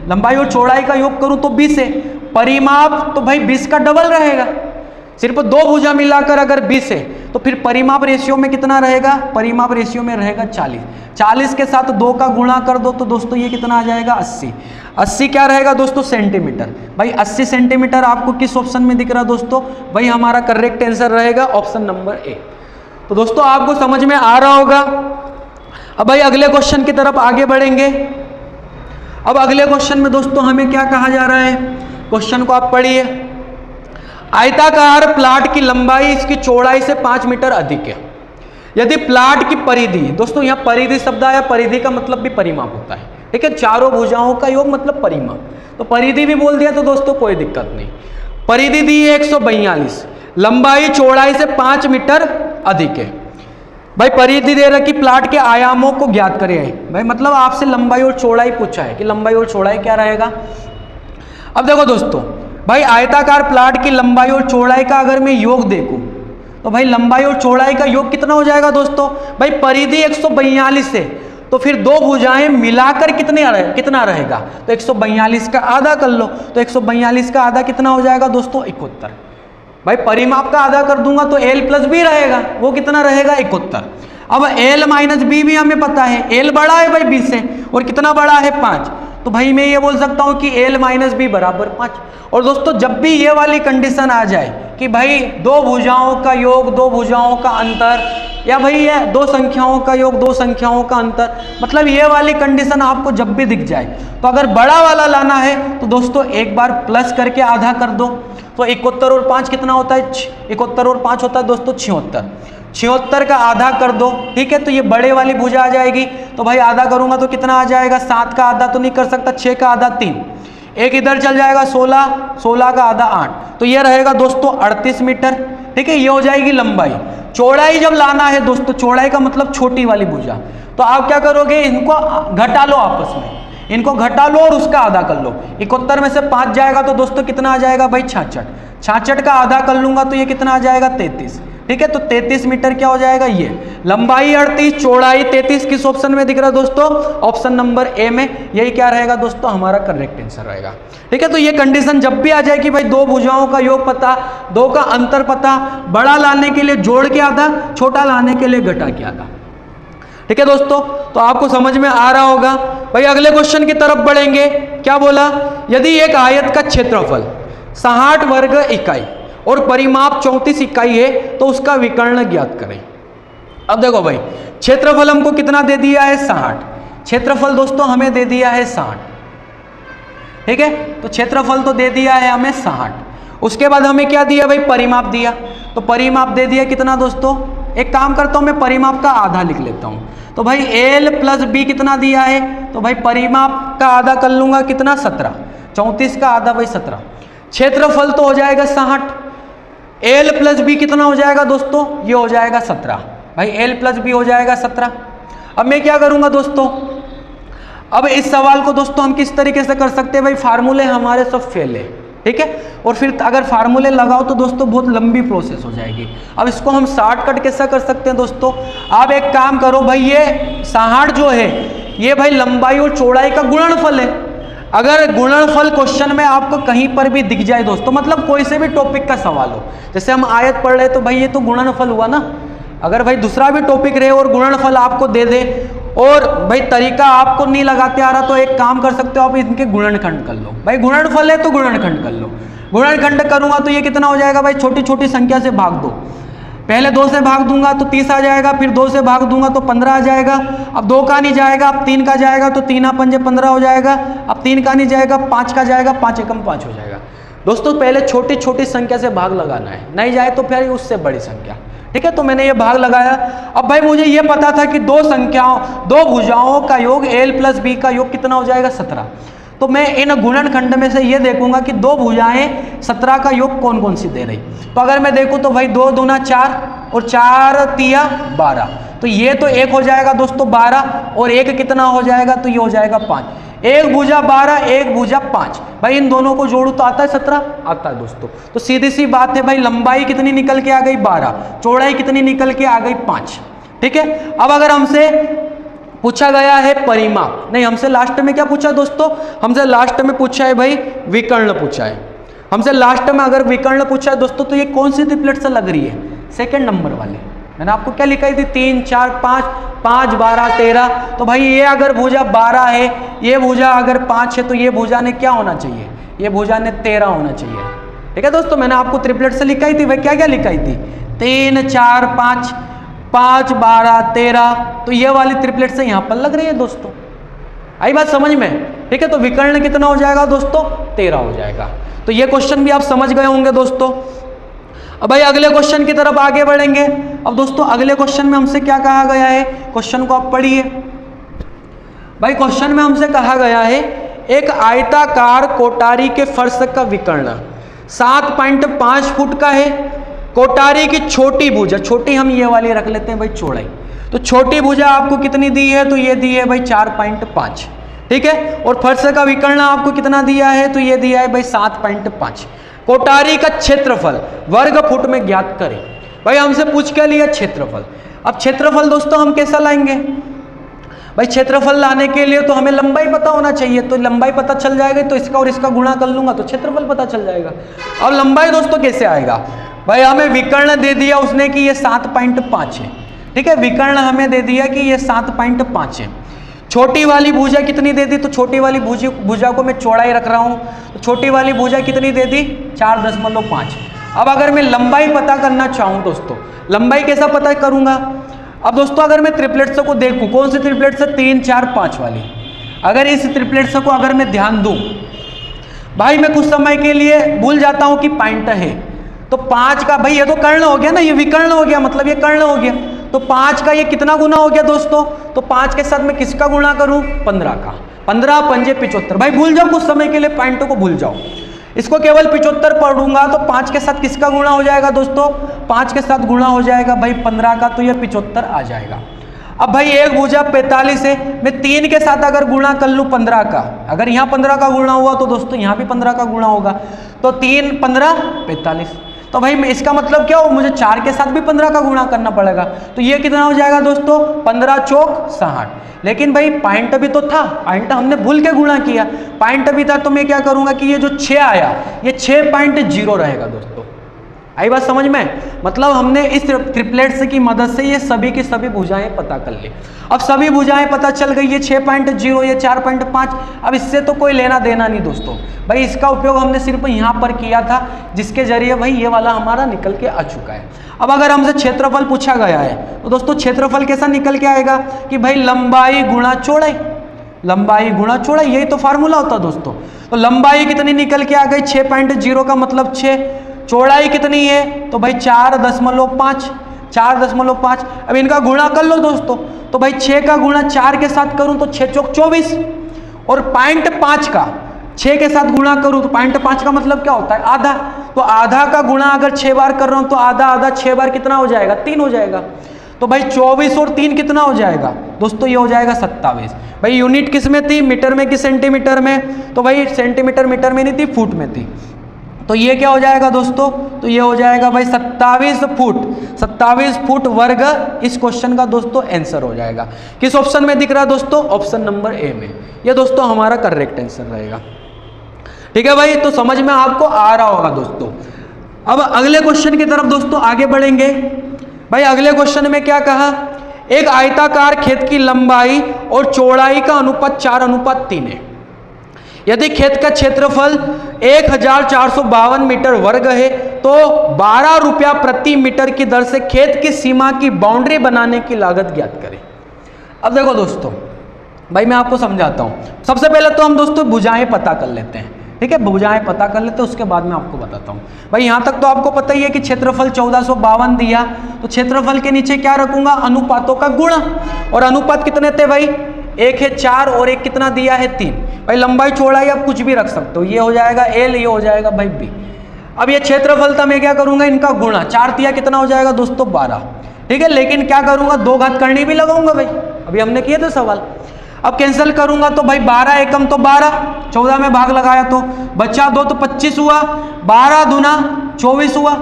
S1: लंबाई और चौड़ाई का योग करूं तो 20 है, परिमाप तो भाई 20 का डबल रहेगा, सिर्फ 2 भुजा मिलाकर अगर 20 है तो फिर परिमाप रेशियो में कितना रहेगा, परिमाप रेशियो में रहेगा 40, 40 के साथ 2 का गुणा कर दो तो दोस्तों ये कितना आ जाएगा 80, 80 क्या रहेगा दोस्तों सेंटीमीटर, भाई 80 सेंटीमीटर आपको किस ऑप्शन में दिख रहा है दोस्तों, भाई हमारा करेक्ट आंसर रहेगा ऑप्शन नंबर ए। तो दोस्तों आपको समझ में आ रहा होगा। अब भाई अगले क्वेश्चन की तरफ आगे बढ़ेंगे। अब अगले क्वेश्चन में दोस्तों हमें क्या कहा जा रहा है, क्वेश्चन को आप पढ़िए। आयताकार प्लाट की लंबाई इसकी चौड़ाई से 5 मीटर अधिक है, यदि प्लाट की परिधि, दोस्तों यहाँ परिधि शब्द आया, परिधि का मतलब भी परिमाप होता है, ठीक है, चारों भुजाओं का योग मतलब परिमाप, तो परिधि भी बोल दिया तो दोस्तों कोई दिक्कत नहीं। परिधि दी है 142, लंबाई चौड़ाई से 5 मीटर अधिक है। भाई परिधि दे रखी, प्लाट के आयामों को ज्ञात करें, भाई मतलब आपसे लंबाई और चौड़ाई पूछा है कि लंबाई और चौड़ाई क्या रहेगा। अब देखो दोस्तों, भाई आयताकार प्लाट की लंबाई और चौड़ाई का अगर मैं योग देखूं तो भाई लंबाई और चौड़ाई का योग कितना हो जाएगा दोस्तों, भाई परिधि 142 है तो फिर 2 भुजाएं मिलाकर कितना रहेगा, तो 142 का आधा कर लो, तो 142 का आधा कितना हो जाएगा दोस्तों 71। भाई परिमाप का आधा कर दूंगा तो l प्लस बी रहेगा, वो कितना रहेगा 71। अब l माइनस बी भी हमें पता है, l बड़ा है भाई 20 से और कितना बड़ा है 5, तो भाई मैं ये बोल सकता हूं कि l माइनस बी बराबर 5। और दोस्तों जब भी ये वाली कंडीशन आ जाए कि भाई 2 भुजाओं का योग 2 भुजाओं का अंतर, या भाई ये 2 संख्याओं का योग 2 संख्याओं का अंतर, मतलब ये वाली कंडीशन आपको जब भी दिख जाए तो अगर बड़ा वाला लाना है तो दोस्तों एक बार प्लस करके आधा कर दो, तो 71 और 5 कितना होता है, 71 और 5 होता है दोस्तों 76, 76 का आधा कर दो, ठीक है, तो ये बड़े वाली भुजा आ जाएगी, तो भाई आधा करूंगा तो कितना आ जाएगा, 7 का आधा तो नहीं कर सकता, 6 का आधा 3, एक इधर चल जाएगा 16, 16 का आधा 8, तो ये रहेगा दोस्तों 38 मीटर, ठीक है, ये हो जाएगी लंबाई। चौड़ाई जब लाना है दोस्तों, चौड़ाई का मतलब छोटी वाली भुजा, तो आप क्या करोगे, इनको घटा लो आपस में, इनको घटा लो और उसका आधा कर लो, 71 में से 5 जाएगा तो दोस्तों कितना आ जाएगा भाई 66, 66 का आधा कर लूंगा तो ये कितना आ जाएगा 33, ठीक है, तो 33 मीटर क्या हो जाएगा, ये लंबाई 38 चौड़ाई 33 किस ऑप्शन में दिख रहा है दोस्तों, ऑप्शन नंबर ए में, यही क्या रहेगा दोस्तों हमारा करेक्ट आंसर रहेगा, ठीक है। तो ये कंडीशन जब भी आ जाए कि भाई 2 भुजाओं का योग पता, 2 का अंतर पता, बड़ा लाने के लिए जोड़ के आधा, छोटा लाने के लिए घटा के आधा, ठीक है दोस्तों, तो आपको समझ में आ रहा होगा। भाई अगले क्वेश्चन की तरफ बढ़ेंगे। क्या बोला, यदि एक आयत का क्षेत्रफल 60 वर्ग इकाई और परिमाप 34 इकाई है तो उसका विकर्ण ज्ञात करें। अब देखो भाई क्षेत्रफल हमको कितना दे दिया है 60, क्षेत्रफल दोस्तों हमें दे दिया है 60, ठीक है, तो क्षेत्रफल तो दे दिया है हमें 60, उसके बाद हमें क्या दिया भाई परिमाप दिया, तो परिमाप दे दिया कितना दोस्तों, एक काम करता हूं मैं परिमाप का आधा लिख लेता हूं, तो भाई l प्लस बी कितना दिया है, तो भाई परिमाप का आधा कर लूंगा कितना 17, 34 का आधा भाई 17, क्षेत्रफल तो हो जाएगा 60, l प्लस बी कितना हो जाएगा दोस्तों, ये हो जाएगा 17, भाई l प्लस बी हो जाएगा 17। अब मैं क्या करूंगा दोस्तों, अब इस सवाल को दोस्तों हम किस तरीके से कर सकते हैं, भाई फार्मूले हमारे सब फेल है, ठीक है, और फिर अगर फार्मूले लगाओ तो दोस्तों बहुत लंबी प्रोसेस हो जाएगी। अब इसको हम शॉर्टकट कैसा कर सकते हैं दोस्तों, आप एक काम करो भाई, ये 60 जो है ये भाई लंबाई और चौड़ाई का गुणनफल है, अगर गुणनफल क्वेश्चन में आपको कहीं पर भी दिख जाए दोस्तों, मतलब कोई से भी टॉपिक का सवाल हो, जैसे हम आयत पढ़ रहे तो भाई ये तो गुणनफल हुआ ना, अगर भाई दूसरा भी टॉपिक रहे और गुणनफल आपको दे दे और भाई तरीका आपको नहीं लगाते आ रहा तो एक काम कर सकते हो आप इनके गुणनखंड कर लो, भाई गुणनफल है तो गुणनखंड कर लो, गुणनखंड करूंगा तो ये कितना हो जाएगा भाई, छोटी छोटी संख्या से भाग दो, पहले 2 से भाग दूंगा तो 30 आ जाएगा, फिर 2 से भाग दूंगा तो 15 आ जाएगा, अब 2 का नहीं जाएगा, अब 3 का जाएगा तो 3 पंजे 15 हो जाएगा, अब 3 का नहीं जाएगा 5 का जाएगा, 5 एकम 5 हो जाएगा। दोस्तों पहले छोटी छोटी संख्या से भाग लगाना है, नहीं जाए तो फिर उससे बड़ी संख्या, ठीक है, तो मैंने ये भाग लगाया। अब भाई मुझे ये पता था कि 2 संख्याओं 2 भुजाओं का योग l प्लस बी का योग कितना हो जाएगा 17, तो मैं इन गुणनखंड में से ये देखूंगा कि 2 भुजाएं 17 का योग कौन कौन सी दे रही, तो अगर मैं देखूं तो भाई 2 दूना 4 और 4 तिया 12, तो ये तो 1 हो जाएगा दोस्तों 12 और 1 कितना हो जाएगा, तो ये हो जाएगा 5, एक भुजा 12, एक भुजा 5, भाई इन दोनों को जोड़ू तो आता है 17, आता है दोस्तों। तो सीधी सी बात है भाई, लंबाई कितनी निकल के आ गई 12, चौड़ाई कितनी निकल के आ गई 5। ठीक है, अब अगर हमसे पूछा गया है परिमाप, नहीं हमसे लास्ट में क्या पूछा दोस्तों, हमसे लास्ट में पूछा है भाई विकर्ण पूछा है। हमसे लास्ट में अगर विकर्ण पूछा है दोस्तों, तो ये कौन सी ट्रिपलेट से लग रही है, सेकंड नंबर वाले। मैंने आपको क्या लिखाई थी, 3 4 5, 5 12 13। तो भाई ये अगर भुजा 12 है, ये भुजा अगर 5 है, तो ये भुजा ने क्या होना चाहिए, ये भुजा ने 13 होना चाहिए। ठीक है दोस्तों, मैंने आपको ट्रिपलेट से लिखाई थी, भाई क्या क्या लिखाई थी, 3 4 5, 5 12 13। तो ये वाली ट्रिपलेट से यहाँ पर लग रही है दोस्तों, आई बात समझ में। ठीक है, तो विकर्ण कितना हो जाएगा दोस्तों, 13 हो जाएगा। तो ये क्वेश्चन भी आप समझ गए होंगे दोस्तों। अब भाई अगले क्वेश्चन की तरफ आगे बढ़ेंगे। अब दोस्तों अगले क्वेश्चन में हमसे क्या कहा गया है, क्वेश्चन को आप पढ़िए। भाई क्वेश्चन में हमसे कहा गया है, एक आयताकार कोठारी के फर्श का विकर्ण 7.5 फुट का है। कोठारी की छोटी भुजा, छोटी हम ये वाली रख लेते हैं भाई चौड़ाई, तो छोटी भुजा आपको कितनी दी है, तो ये दी है भाई 4.5। ठीक है, और फर्श का विकर्ण आपको कितना दिया है, तो ये दिया है भाई 7.5। कोठारी का क्षेत्रफल वर्ग फुट में ज्ञात करें। भाई हमसे पूछ के लिया क्षेत्रफल। अब क्षेत्रफल दोस्तों हम कैसा लाएंगे, भाई क्षेत्रफल लाने के लिए तो हमें लंबाई पता होना चाहिए, तो लंबाई पता चल जाएगी तो इसका और इसका गुणा कर लूंगा तो क्षेत्रफल पता चल जाएगा। अब लंबाई दोस्तों कैसे आएगा, भाई हमें विकर्ण दे दिया उसने कि ये 7.5 है। ठीक है, विकर्ण हमें दे दिया कि ये 7.5 है। छोटी वाली भुजा कितनी दे दी, तो छोटी वाली भुजा को मैं चौड़ाई रख रहा हूं, तो छोटी वाली भुजा कितनी दे दी, 4.5। अब अगर मैं लंबाई पता करना चाहूं दोस्तों, लंबाई कैसा पता करूंगा। अब दोस्तों अगर मैं ट्रिपलेट्स को देखूं, कौन सी ट्रिपलेट्स है, 3 4 5 वाली, अगर इस ट्रिपलेट्स को अगर मैं ध्यान दूं, भाई मैं कुछ समय के लिए भूल जाता हूं कि पॉइंट है, तो 5 का भाई ये तो कर्ण हो गया ना, ये विकर्ण हो गया, मतलब ये कर्ण हो गया, तो 5 का ये कितना गुना हो गया दोस्तों, तो 5 के साथ मैं किसका गुणा करूं, 15 का। 15 पंजे 75। भाई भूल जाओ कुछ समय के लिए, पॉइंटों को भूल जाओ, इसको केवल 75 पढ़ूंगा तो 5 के साथ किसका गुणा हो जाएगा दोस्तों, 5 के साथ गुणा हो जाएगा भाई 15 का, तो ये 75 आ जाएगा। अब भाई एक भुजा 45 है, मैं 3 के साथ अगर गुणा कर लूँ 15 का, अगर यहाँ 15 का गुणा हुआ तो दोस्तों यहाँ भी 15 का गुणा होगा, तो 3 15 45। तो भाई इसका मतलब क्या हो, मुझे 4 के साथ भी 15 का गुणा करना पड़ेगा, तो ये कितना हो जाएगा दोस्तों, 15 चौक 60। लेकिन भाई पॉइंट भी तो था, पॉइंट हमने भूल के गुणा किया, पॉइंट भी था, तो मैं क्या करूंगा कि ये जो 6 आया ये 6.0 रहेगा दोस्तों। आई बात समझ में, मतलब हमने इस ट्रिपलेट्स की मदद से ये सभी की सभी भुजाएं पता कर ली। अब सभी भुजाएं पता चल गई, ये 6.0, ये 4.5। अब इससे तो कोई लेना देना नहीं दोस्तों, भाई इसका उपयोग हमने सिर्फ यहाँ पर किया था, जिसके जरिए भाई ये वाला हमारा निकल के आ चुका है। अब अगर हमसे क्षेत्रफल पूछा गया है तो दोस्तों क्षेत्रफल कैसा निकल के आएगा कि भाई लंबाई गुणा चौड़ाई, लंबाई गुणा चौड़ाई, यही तो फार्मूला होता है दोस्तों। तो लंबाई कितनी निकल के आ गई, 6.0 का मतलब 6, चौड़ाई कितनी है, तो भाई 4.5, 4.5। अब इनका गुणा कर लो दोस्तों, तो भाई 6 का गुणा 4 के साथ करूं तो 6 चौक 24, और 0.5 का 6 के साथ गुणा करूं तो 0.5 का मतलब क्या होता है, आधा। तो आधा का गुणा अगर 6 बार कर रहा हूं तो आधा आधा 6 बार कितना हो जाएगा, 3 हो जाएगा। तो भाई 24 और 3 कितना हो जाएगा दोस्तों, ये हो जाएगा 27। भाई यूनिट किस में थी, मीटर में कि सेंटीमीटर में, तो भाई सेंटीमीटर मीटर में नहीं थी, फुट में थी। तो ये क्या हो जाएगा दोस्तों, तो ये हो जाएगा भाई 27 फुट, 27 फुट वर्ग इस क्वेश्चन का दोस्तों आंसर हो जाएगा। किस ऑप्शन में दिख रहा है दोस्तों, ऑप्शन नंबर ए में, ये दोस्तों हमारा करेक्ट आंसर रहेगा। ठीक है भाई, तो समझ में आपको आ रहा होगा दोस्तों। अब अगले क्वेश्चन की तरफ दोस्तों आगे बढ़ेंगे। भाई अगले क्वेश्चन में क्या कहा, एक आयताकार खेत की लंबाई और चौड़ाई का अनुपात 4:3 है। यदि खेत का क्षेत्रफल 1452 मीटर वर्ग है तो 12 रुपया प्रति मीटर की दर से खेत की सीमा की बाउंड्री बनाने की लागत ज्ञात करें। अब देखो दोस्तों, भाई मैं आपको समझाता हूं। सबसे पहले तो हम दोस्तों भुजाएं पता कर लेते हैं, ठीक है, भुजाएं पता कर लेते हैं, उसके बाद मैं आपको बताता हूँ। भाई यहाँ तक तो आपको पता ही है कि क्षेत्रफल 1452 दिया, तो क्षेत्रफल के नीचे क्या रखूंगा, अनुपातों का गुणा। और अनुपात कितने थे भाई, एक है 4 और एक कितना दिया है 3। भाई लंबाई चौड़ाई आप कुछ भी रख सकते हो, ये हो जाएगा L, ये हो जाएगा भाई B। अब ये क्षेत्रफल था, मैं क्या करूंगा, इनका गुणा, 4 तिया कितना हो जाएगा दोस्तों 12, ठीक है। लेकिन क्या करूंगा, 2 घात करनी भी लगाऊंगा भाई, अभी हमने किए थे सवाल। अब कैंसिल करूंगा तो भाई 12 एकम तो 12, 14 में भाग लगाया तो बचा 2 तो 25 हुआ, 12 दूना 24 हुआ,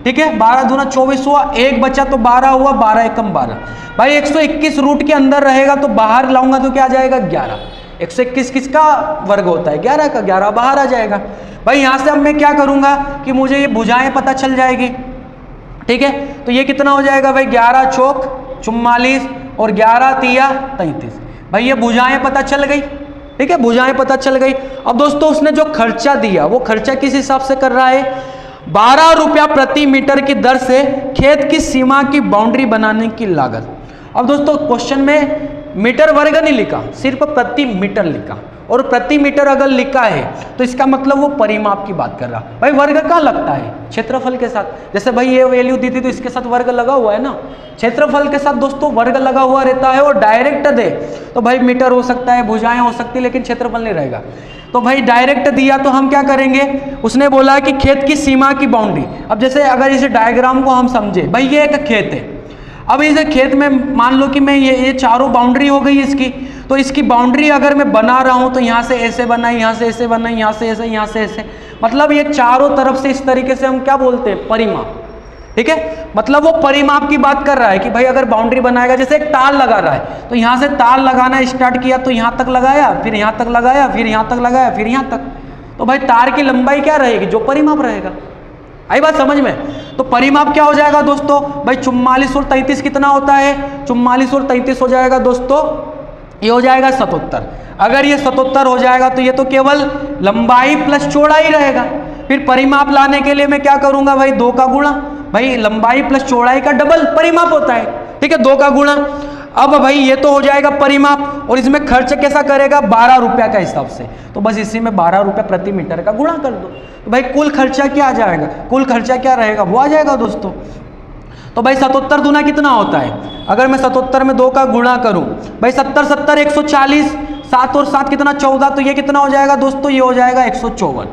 S1: ठीक है, 12 दूना 24 हुआ, एक बचा तो 12 हुआ, 12 एकम 12। भाई 121 रूट के अंदर रहेगा तो बाहर लाऊंगा तो क्या आ जाएगा 11। 121 किसका वर्ग होता है 11 का, 11 बाहर आ जाएगा। भाई यहाँ से अब मैं क्या करूंगा कि मुझे ये भुजाएं पता चल जाएगी, ठीक है, तो ये कितना हो जाएगा भाई 11 चौक 44 और 11 तिया 33। भाई ये भुजाएं पता चल गई, ठीक है, भुजाएं पता चल गई। अब दोस्तों उसने जो खर्चा दिया वो खर्चा किस हिसाब से कर रहा है, 12 रुपया प्रति मीटर की दर से खेत की सीमा की बाउंड्री बनाने की लागत। अब दोस्तों क्वेश्चन में मीटर वर्ग नहीं लिखा, सिर्फ प्रति मीटर लिखा, और प्रति मीटर अगर लिखा है तो इसका मतलब वो परिमाप की बात कर रहा। भाई वर्ग कहाँ लगता है, क्षेत्रफल के साथ। जैसे भाई ये वैल्यू दी थी तो इसके साथ वर्ग लगा हुआ है ना, क्षेत्रफल के साथ दोस्तों वर्ग लगा हुआ रहता है। और डायरेक्ट दे तो भाई मीटर हो सकता है, भुजाएं हो सकती है, लेकिन क्षेत्रफल नहीं रहेगा। तो भाई डायरेक्ट दिया तो हम क्या करेंगे, उसने बोला कि खेत की सीमा की बाउंड्री। अब जैसे अगर इस डायग्राम को हम समझे, भाई ये एक खेत है, अब इस खेत में मान लो कि मैं ये चारों बाउंड्री हो गई इसकी, तो इसकी बाउंड्री अगर मैं बना रहा हूं तो यहाँ से ऐसे बना, यहाँ से ऐसे बना, यहाँ से ऐसे, यहाँ से ऐसे, मतलब ये चारों तरफ से इस तरीके से हम क्या बोलते हैं परिमाप, ठीक है, मतलब वो परिमाप की बात कर रहा है कि भाई अगर बाउंड्री बनाएगा, जैसे एक तार लगा रहा है तो यहाँ से तार लगाना स्टार्ट किया तो यहाँ तक लगाया, फिर यहाँ तक लगाया, फिर यहाँ तक लगाया, फिर यहाँ तक, तो भाई तार की लंबाई क्या रहेगी, जो परिमाप रहेगा। आई बात समझ में। तो परिमाप क्या हो जाएगा दोस्तों, भाई 44 और 33 कितना होता है, 44 और 33 हो जाएगा दोस्तों, ये हो जाएगा 77। अगर ये 77 हो जाएगा तो ये तो केवल लंबाई प्लस चौड़ाई रहेगा। फिर परिमाप लाने के लिए मैं क्या करूंगा भाई 2 का गुणा, भाई लंबाई प्लस चौड़ाई का डबल परिमाप होता है, ठीक है, 2 का गुणा। अब भाई ये तो हो जाएगा परिमाप, और इसमें खर्च कैसा करेगा 12 रुपया का हिसाब से, तो बस इसी में 12 रुपया प्रति मीटर का गुणा कर दो, तो भाई कुल खर्चा क्या आ जाएगा, कुल खर्चा क्या रहेगा वो आ जाएगा दोस्तों। तो भाई 77 दूना कितना होता है, अगर मैं 77 में 2 का गुणा करूं, भाई 70 70 140, 7 और 7 कितना 14, तो ये कितना हो जाएगा दोस्तों, ये हो जाएगा 154।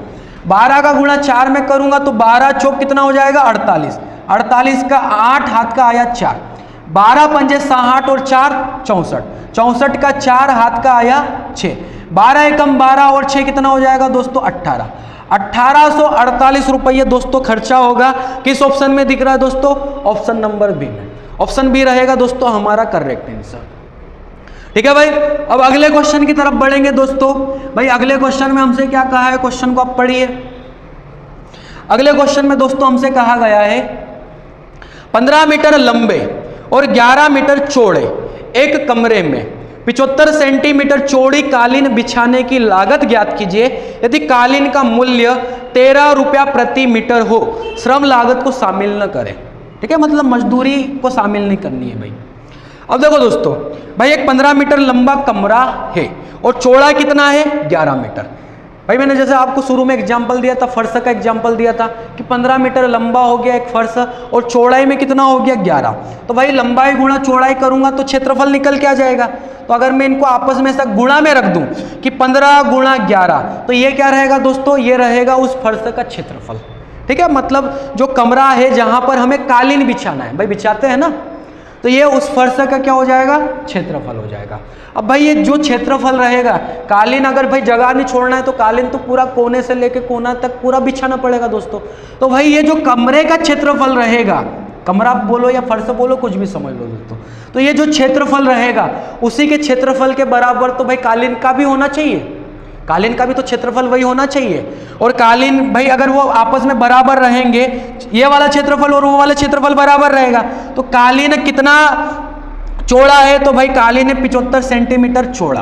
S1: 12 का गुणा 4 में करूंगा तो 12 चौक कितना हो जाएगा 48, 48 का 8 हाथ का आया 4, 12 पंजे 60 और 4 64, 64 का 4 हाथ का आया 6, 12 एकम 12 और 6 कितना हो जाएगा दोस्तों 18, 1848 रुपये दोस्तों खर्चा होगा। किस ऑप्शन में दिख रहा है दोस्तों, ऑप्शन नंबर बी में, ऑप्शन बी रहेगा दोस्तों हमारा करेक्ट आंसर, ठीक है भाई। अब अगले क्वेश्चन की तरफ बढ़ेंगे दोस्तों। भाई अगले क्वेश्चन में हमसे क्या कहा है, क्वेश्चन को आप पढ़िए। अगले क्वेश्चन में दोस्तों हमसे कहा गया है 15 मीटर लंबे और 11 मीटर चौड़े एक कमरे में 75 सेंटीमीटर चौड़ी कालीन बिछाने की लागत ज्ञात कीजिए यदि कालीन का मूल्य 13 रुपया प्रति मीटर हो, श्रम लागत को शामिल न करें, ठीक है, मतलब मजदूरी को शामिल नहीं करनी है भाई। अब देखो दोस्तों, भाई एक 15 मीटर लंबा कमरा है और चौड़ा कितना है 11 मीटर। भाई मैंने जैसे आपको शुरू में एग्जांपल दिया था, फर्श का एग्जांपल दिया था कि 15 मीटर लंबा हो गया एक फर्श और चौड़ाई में कितना हो गया 11, तो भाई लंबाई गुणा चौड़ाई करूंगा तो क्षेत्रफल निकल के आ जाएगा। तो अगर मैं इनको आपस में ऐसा गुणा में रख दूं कि 15 गुणा 11, तो ये क्या रहेगा दोस्तों, ये रहेगा उस फर्श का क्षेत्रफल, ठीक है, मतलब जो कमरा है जहां पर हमें कालीन बिछाना है, भाई बिछाते हैं ना, तो ये उस फर्श का क्या हो जाएगा, क्षेत्रफल हो जाएगा। अब भाई ये जो क्षेत्रफल रहेगा, कालीन अगर भाई जगह नहीं छोड़ना है तो कालीन तो पूरा कोने से लेके कोना तक पूरा बिछाना पड़ेगा दोस्तों। तो भाई ये जो कमरे का क्षेत्रफल रहेगा, कमरा बोलो या फर्श बोलो कुछ भी समझ लो दोस्तों, तो ये जो क्षेत्रफल रहेगा उसी के क्षेत्रफल के बराबर तो भाई कालीन का भी होना चाहिए, कालीन का भी तो क्षेत्रफल वही होना चाहिए। और कालीन भाई अगर वो आपस में बराबर रहेंगे, ये वाला क्षेत्रफल और वो वाला क्षेत्रफल बराबर रहेगा, तो कालीन कितना चौड़ा है, तो भाई कालीन है 75 सेंटीमीटर चौड़ा।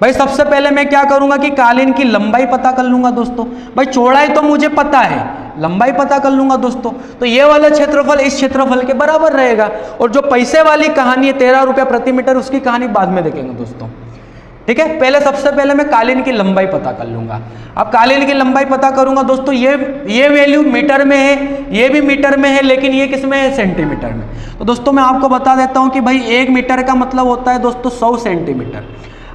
S1: भाई सबसे पहले मैं क्या करूंगा कि कालीन की लंबाई पता कर लूंगा दोस्तों, भाई चौड़ाई तो मुझे पता है, लंबाई पता कर लूंगा दोस्तों, तो ये वाला क्षेत्रफल इस क्षेत्रफल के बराबर रहेगा। और जो पैसे वाली कहानी है 13 रुपया प्रति मीटर, उसकी कहानी बाद में देखेंगे दोस्तों, ठीक है। पहले सबसे पहले मैं कालीन की लंबाई पता कर लूंगा। अब कालीन की लंबाई पता करूंगा दोस्तों, ये वैल्यू मीटर में है, ये भी मीटर में है, लेकिन ये किस में है, सेंटीमीटर में। तो दोस्तों मैं आपको बता देता हूं कि भाई 1 मीटर का मतलब होता है दोस्तों 100 सेंटीमीटर।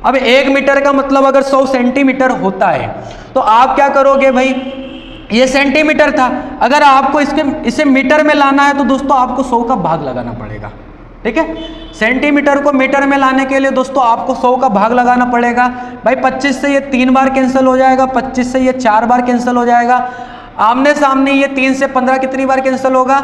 S1: अब 1 मीटर का मतलब अगर 100 सेंटीमीटर होता है तो आप क्या करोगे भाई, ये सेंटीमीटर था, अगर आपको इसे मीटर में लाना है तो दोस्तों आपको 100 का भाग लगाना पड़ेगा, ठीक है। सेंटीमीटर को मीटर में लाने के लिए दोस्तों आपको 100 का भाग लगाना पड़ेगा। भाई 25 से ये 3 बार कैंसिल हो जाएगा, 25 से ये 4 बार कैंसिल हो जाएगा, आमने सामने ये 3 से 15 कितनी बार कैंसिल होगा,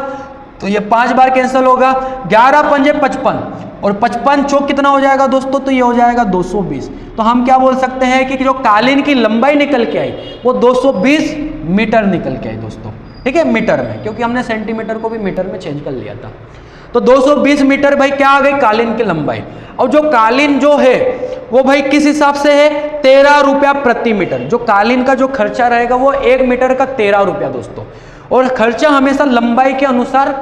S1: तो ये 5 बार कैंसिल होगा। 11 पंजे 55 और 55 चौक कितना हो जाएगा दोस्तों, तो ये हो जाएगा 220। तो हम क्या बोल सकते हैं कि जो कालीन की लंबाई निकल के आई वो 220 मीटर निकल के आई दोस्तों, ठीक है, मीटर में, क्योंकि हमने सेंटीमीटर को भी मीटर में चेंज कर लिया था। तो 220 मीटर भाई क्या आ गई कालीन की लंबाई। और जो कालीन जो है वो भाई किस हिसाब से है, 13 रुपया प्रति मीटर। जो कालीन का जो खर्चा रहेगा वो 1 मीटर का 13 रुपया दोस्तों, और खर्चा हमेशा लंबाई के अनुसार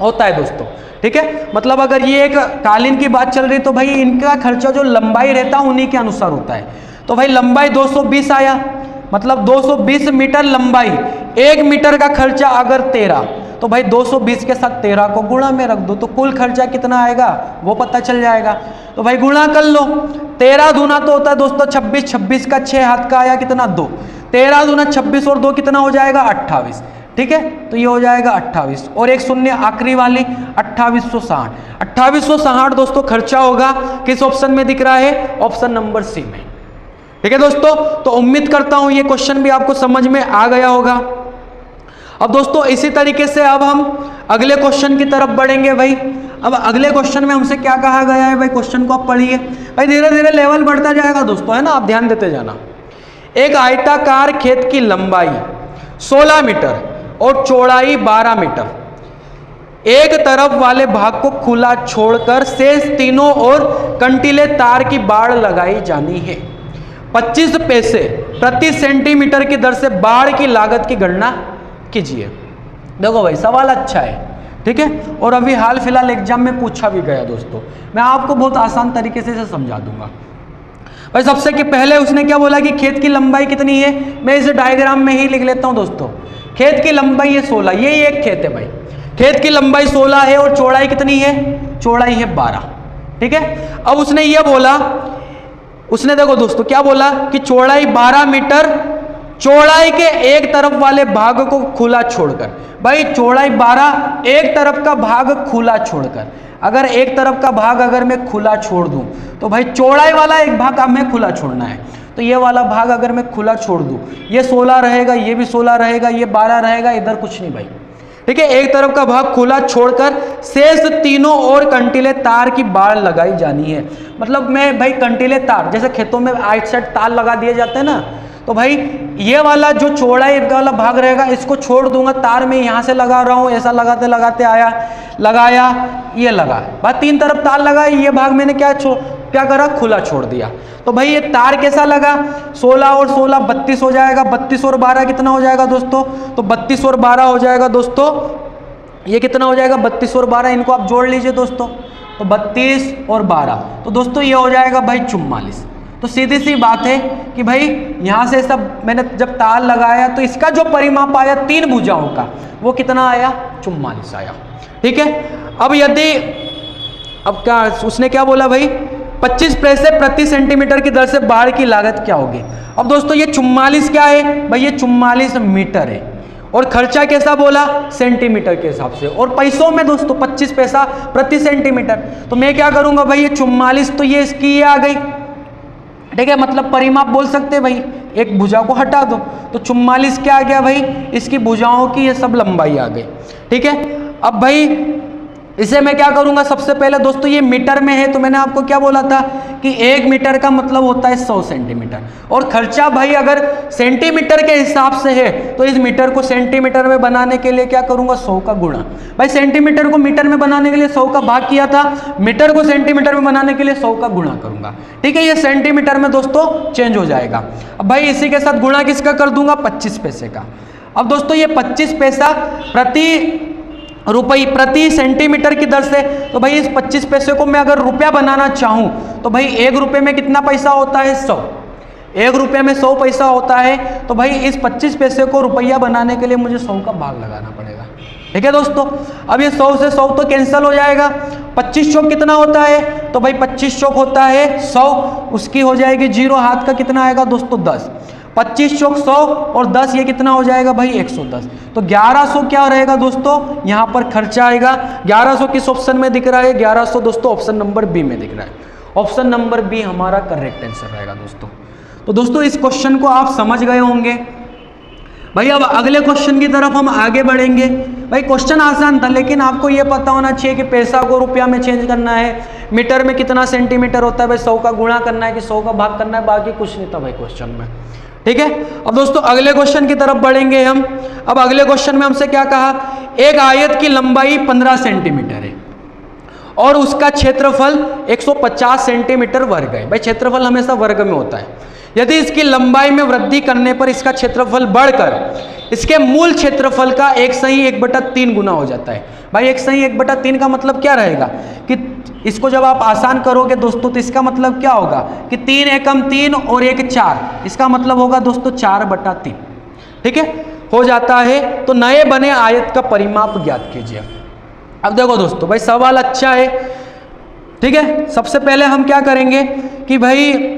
S1: होता है दोस्तों, ठीक है। मतलब अगर ये एक कालीन की बात चल रही तो भाई इनका खर्चा जो लंबाई रहता है उन्हीं के अनुसार होता है। तो भाई लंबाई 220 आया, मतलब 220 मीटर लंबाई, 1 मीटर का खर्चा अगर 13, तो भाई 220 के साथ 13 को गुणा में रख दो, तो कुल खर्चा कितना आएगा वो पता चल जाएगा। तो भाई गुणा कर लो, 13 दूना तो होता है दोस्तों 26, 26 का 6 हाथ का आया कितना 2, 13 दूना 26 और 2 कितना हो जाएगा 28, ठीक है। तो ये हो जाएगा 28 और एक शून्य आखिरी वाली 2860। 2860 दोस्तों खर्चा होगा, किस ऑप्शन में दिख रहा है, ऑप्शन नंबर सी में, ठीक है दोस्तों। तो उम्मीद करता हूं ये क्वेश्चन भी आपको समझ में आ गया होगा। अब दोस्तों इसी तरीके से अब हम अगले क्वेश्चन की तरफ बढ़ेंगे। भाई अब अगले क्वेश्चन में हमसे क्या कहा गया है, भाई क्वेश्चन को आप पढ़िए। भाई धीरे धीरे लेवल बढ़ता जाएगा दोस्तों, है ना, आप ध्यान देते जाना। एक आयताकार खेत की लंबाई 16 मीटर और चौड़ाई 12 मीटर, एक तरफ वाले भाग को खुला छोड़कर शेष तीनों ओर कंटीले तार की बाड़ लगाई जानी है। 25 पैसे प्रति सेंटीमीटर की दर से बाड़ की लागत की गणना कीजिए। देखो भाई सवाल अच्छा है, ठीक है, और अभी हाल फिलहाल एग्जाम में पूछा भी गया दोस्तों। मैं आपको बहुत आसान तरीके से इसे समझा दूंगा। भाई सबसे कि पहले उसने क्या बोला कि खेत की लंबाई कितनी है, मैं इसे डायग्राम में ही लिख लेता हूं दोस्तों। खेत की लंबाई है 16, ये एक खेत है भाई, खेत की लंबाई 16 है और चौड़ाई कितनी है, चौड़ाई है 12, ठीक है। अब उसने ये बोला, उसने देखो दोस्तों क्या बोला कि चौड़ाई 12 मीटर, चौड़ाई के एक तरफ वाले भाग को खुला छोड़कर। भाई चौड़ाई 12, एक तरफ का भाग खुला छोड़कर, अगर एक तरफ का भाग अगर मैं खुला छोड़ दूं तो भाई चौड़ाई वाला एक भाग हमें खुला छोड़ना है, तो ये वाला भाग अगर मैं खुला छोड़ दूं, ये 16 रहेगा, ये भी 16 रहेगा, ये 12 रहेगा, इधर कुछ नहीं भाई, ठीक है। एक तरफ का भाग खुला छोड़कर शेष तीनों ओर कंटीले तार की बाड़ लगाई जानी है। मतलब मैं भाई कंटीले तार, जैसे खेतों में आइट साइड तार लगा दिए जाते हैं ना, तो भाई ये वाला जो चौड़ाई वाला भाग रहेगा इसको छोड़ दूंगा, तार में यहाँ से लगा रहा हूँ, ऐसा लगाते लगाते आया, लगाया, ये लगा, भाई 3 तरफ तार लगाई, ये भाग मैंने क्या करा, खुला छोड़ दिया। तो भाई ये तार कैसा लगा, 16 और 16 32 हो जाएगा, 32 और 12 कितना हो जाएगा दोस्तों, तो 32 और 12 हो जाएगा दोस्तों, ये कितना हो जाएगा 32 और 12, इनको आप जोड़ लीजिए दोस्तों, तो 32 और 12, तो दोस्तों ये हो जाएगा भाई 44। तो सीधी सी बात है कि भाई यहाँ से सब मैंने जब तार लगाया तो इसका जो परिमाप आया 3 भुजाओं का वो कितना आया, 44 आया, ठीक है। अब यदि अब क्या उसने क्या बोला भाई, 25 पैसे प्रति सेंटीमीटर की दर से बाड़ की लागत क्या होगी। अब दोस्तों ये 44 क्या है भाई, ये 44 मीटर है, और खर्चा कैसा बोला, सेंटीमीटर के हिसाब से, और पैसों में दोस्तों 25 पैसा प्रति सेंटीमीटर। तो मैं क्या करूंगा भाई, ये 44 तो ये इसकी ये आ गई, ठीक है, मतलब परिमाप बोल सकते हैं भाई, एक भुजा को हटा दो तो 44 क्या आ गया भाई, इसकी भुजाओं की ये सब लंबाई आ गई, ठीक है। अब भाई इसे मैं क्या करूंगा, सबसे पहले दोस्तों ये मीटर में है, तो मैंने आपको क्या बोला था कि 1 मीटर का मतलब होता है 100 सेंटीमीटर, और खर्चा भाई अगर सेंटीमीटर के हिसाब से है तो इस मीटर को सेंटीमीटर में बनाने के लिए क्या करूंगा, 100 का गुणा। भाई सेंटीमीटर को मीटर में बनाने के लिए 100 का भाग किया था, मीटर को सेंटीमीटर में बनाने के लिए 100 का गुणा करूंगा, ठीक है। ये सेंटीमीटर में दोस्तों चेंज हो जाएगा। अब भाई इसी के साथ गुणा किसका कर दूंगा, 25 पैसे का। अब दोस्तों ये 25 पैसा रुपये प्रति सेंटीमीटर की दर से, तो भाई इस 25 पैसे को मैं अगर रुपया बनाना चाहूं तो भाई 1 रुपये में कितना पैसा होता है, 100, 1 रुपये में 100 पैसा होता है, तो भाई इस 25 पैसे को रुपया बनाने के लिए मुझे 100 का भाग लगाना पड़ेगा, ठीक है दोस्तों। अब ये 100 से 100 तो कैंसिल हो जाएगा, 25 चौक कितना होता है, तो भाई 25 चौक होता है 100, उसकी हो जाएगी 0, हाथ का कितना आएगा दोस्तों 10, 25 चौक 100 और 10 ये कितना हो जाएगा भाई 110। तो 1100 क्या रहेगा दोस्तों, यहाँ पर खर्चा आएगा। 1100 किस ऑप्शन में दिख रहा है, 1100 दोस्तों ऑप्शन नंबर बी में दिख रहा है। ऑप्शन नंबर बी हमारा करेक्ट आंसर रहेगा दोस्तों। तो दोस्तों इस क्वेश्चन को आप समझ गए होंगे भाई। अब अगले क्वेश्चन की तरफ हम आगे बढ़ेंगे। भाई क्वेश्चन आसान था, लेकिन आपको ये पता होना चाहिए कि पैसा को रुपया में चेंज करना है, मीटर में कितना सेंटीमीटर होता है भाई, 100 का गुणा करना है कि 100 का भाग करना है, बाकी कुछ नहीं था भाई क्वेश्चन में। ठीक है, अब दोस्तों अगले क्वेश्चन की तरफ बढ़ेंगे हम। अब अगले क्वेश्चन में हमसे क्या कहा, एक आयत की लंबाई 15 सेंटीमीटर है और उसका क्षेत्रफल 150 सेंटीमीटर वर्ग है। भाई क्षेत्रफल हमेशा वर्ग में होता है। यदि इसकी लंबाई में वृद्धि करने पर इसका क्षेत्रफल बढ़कर इसके मूल क्षेत्रफल का 1/1/3 गुना हो जाता है। भाई 1/1/3 का मतलब क्या रहेगा कि इसको जब आप आसान करोगे दोस्तों तो इसका मतलब क्या होगा कि 3 एकम 3 और 1 4, इसका मतलब होगा दोस्तों 4/3। ठीक है, हो जाता है। तो नए बने आयत का परिमाप ज्ञात कीजिए। अब देखो दोस्तों भाई सवाल अच्छा है। ठीक है, सबसे पहले हम क्या करेंगे कि भाई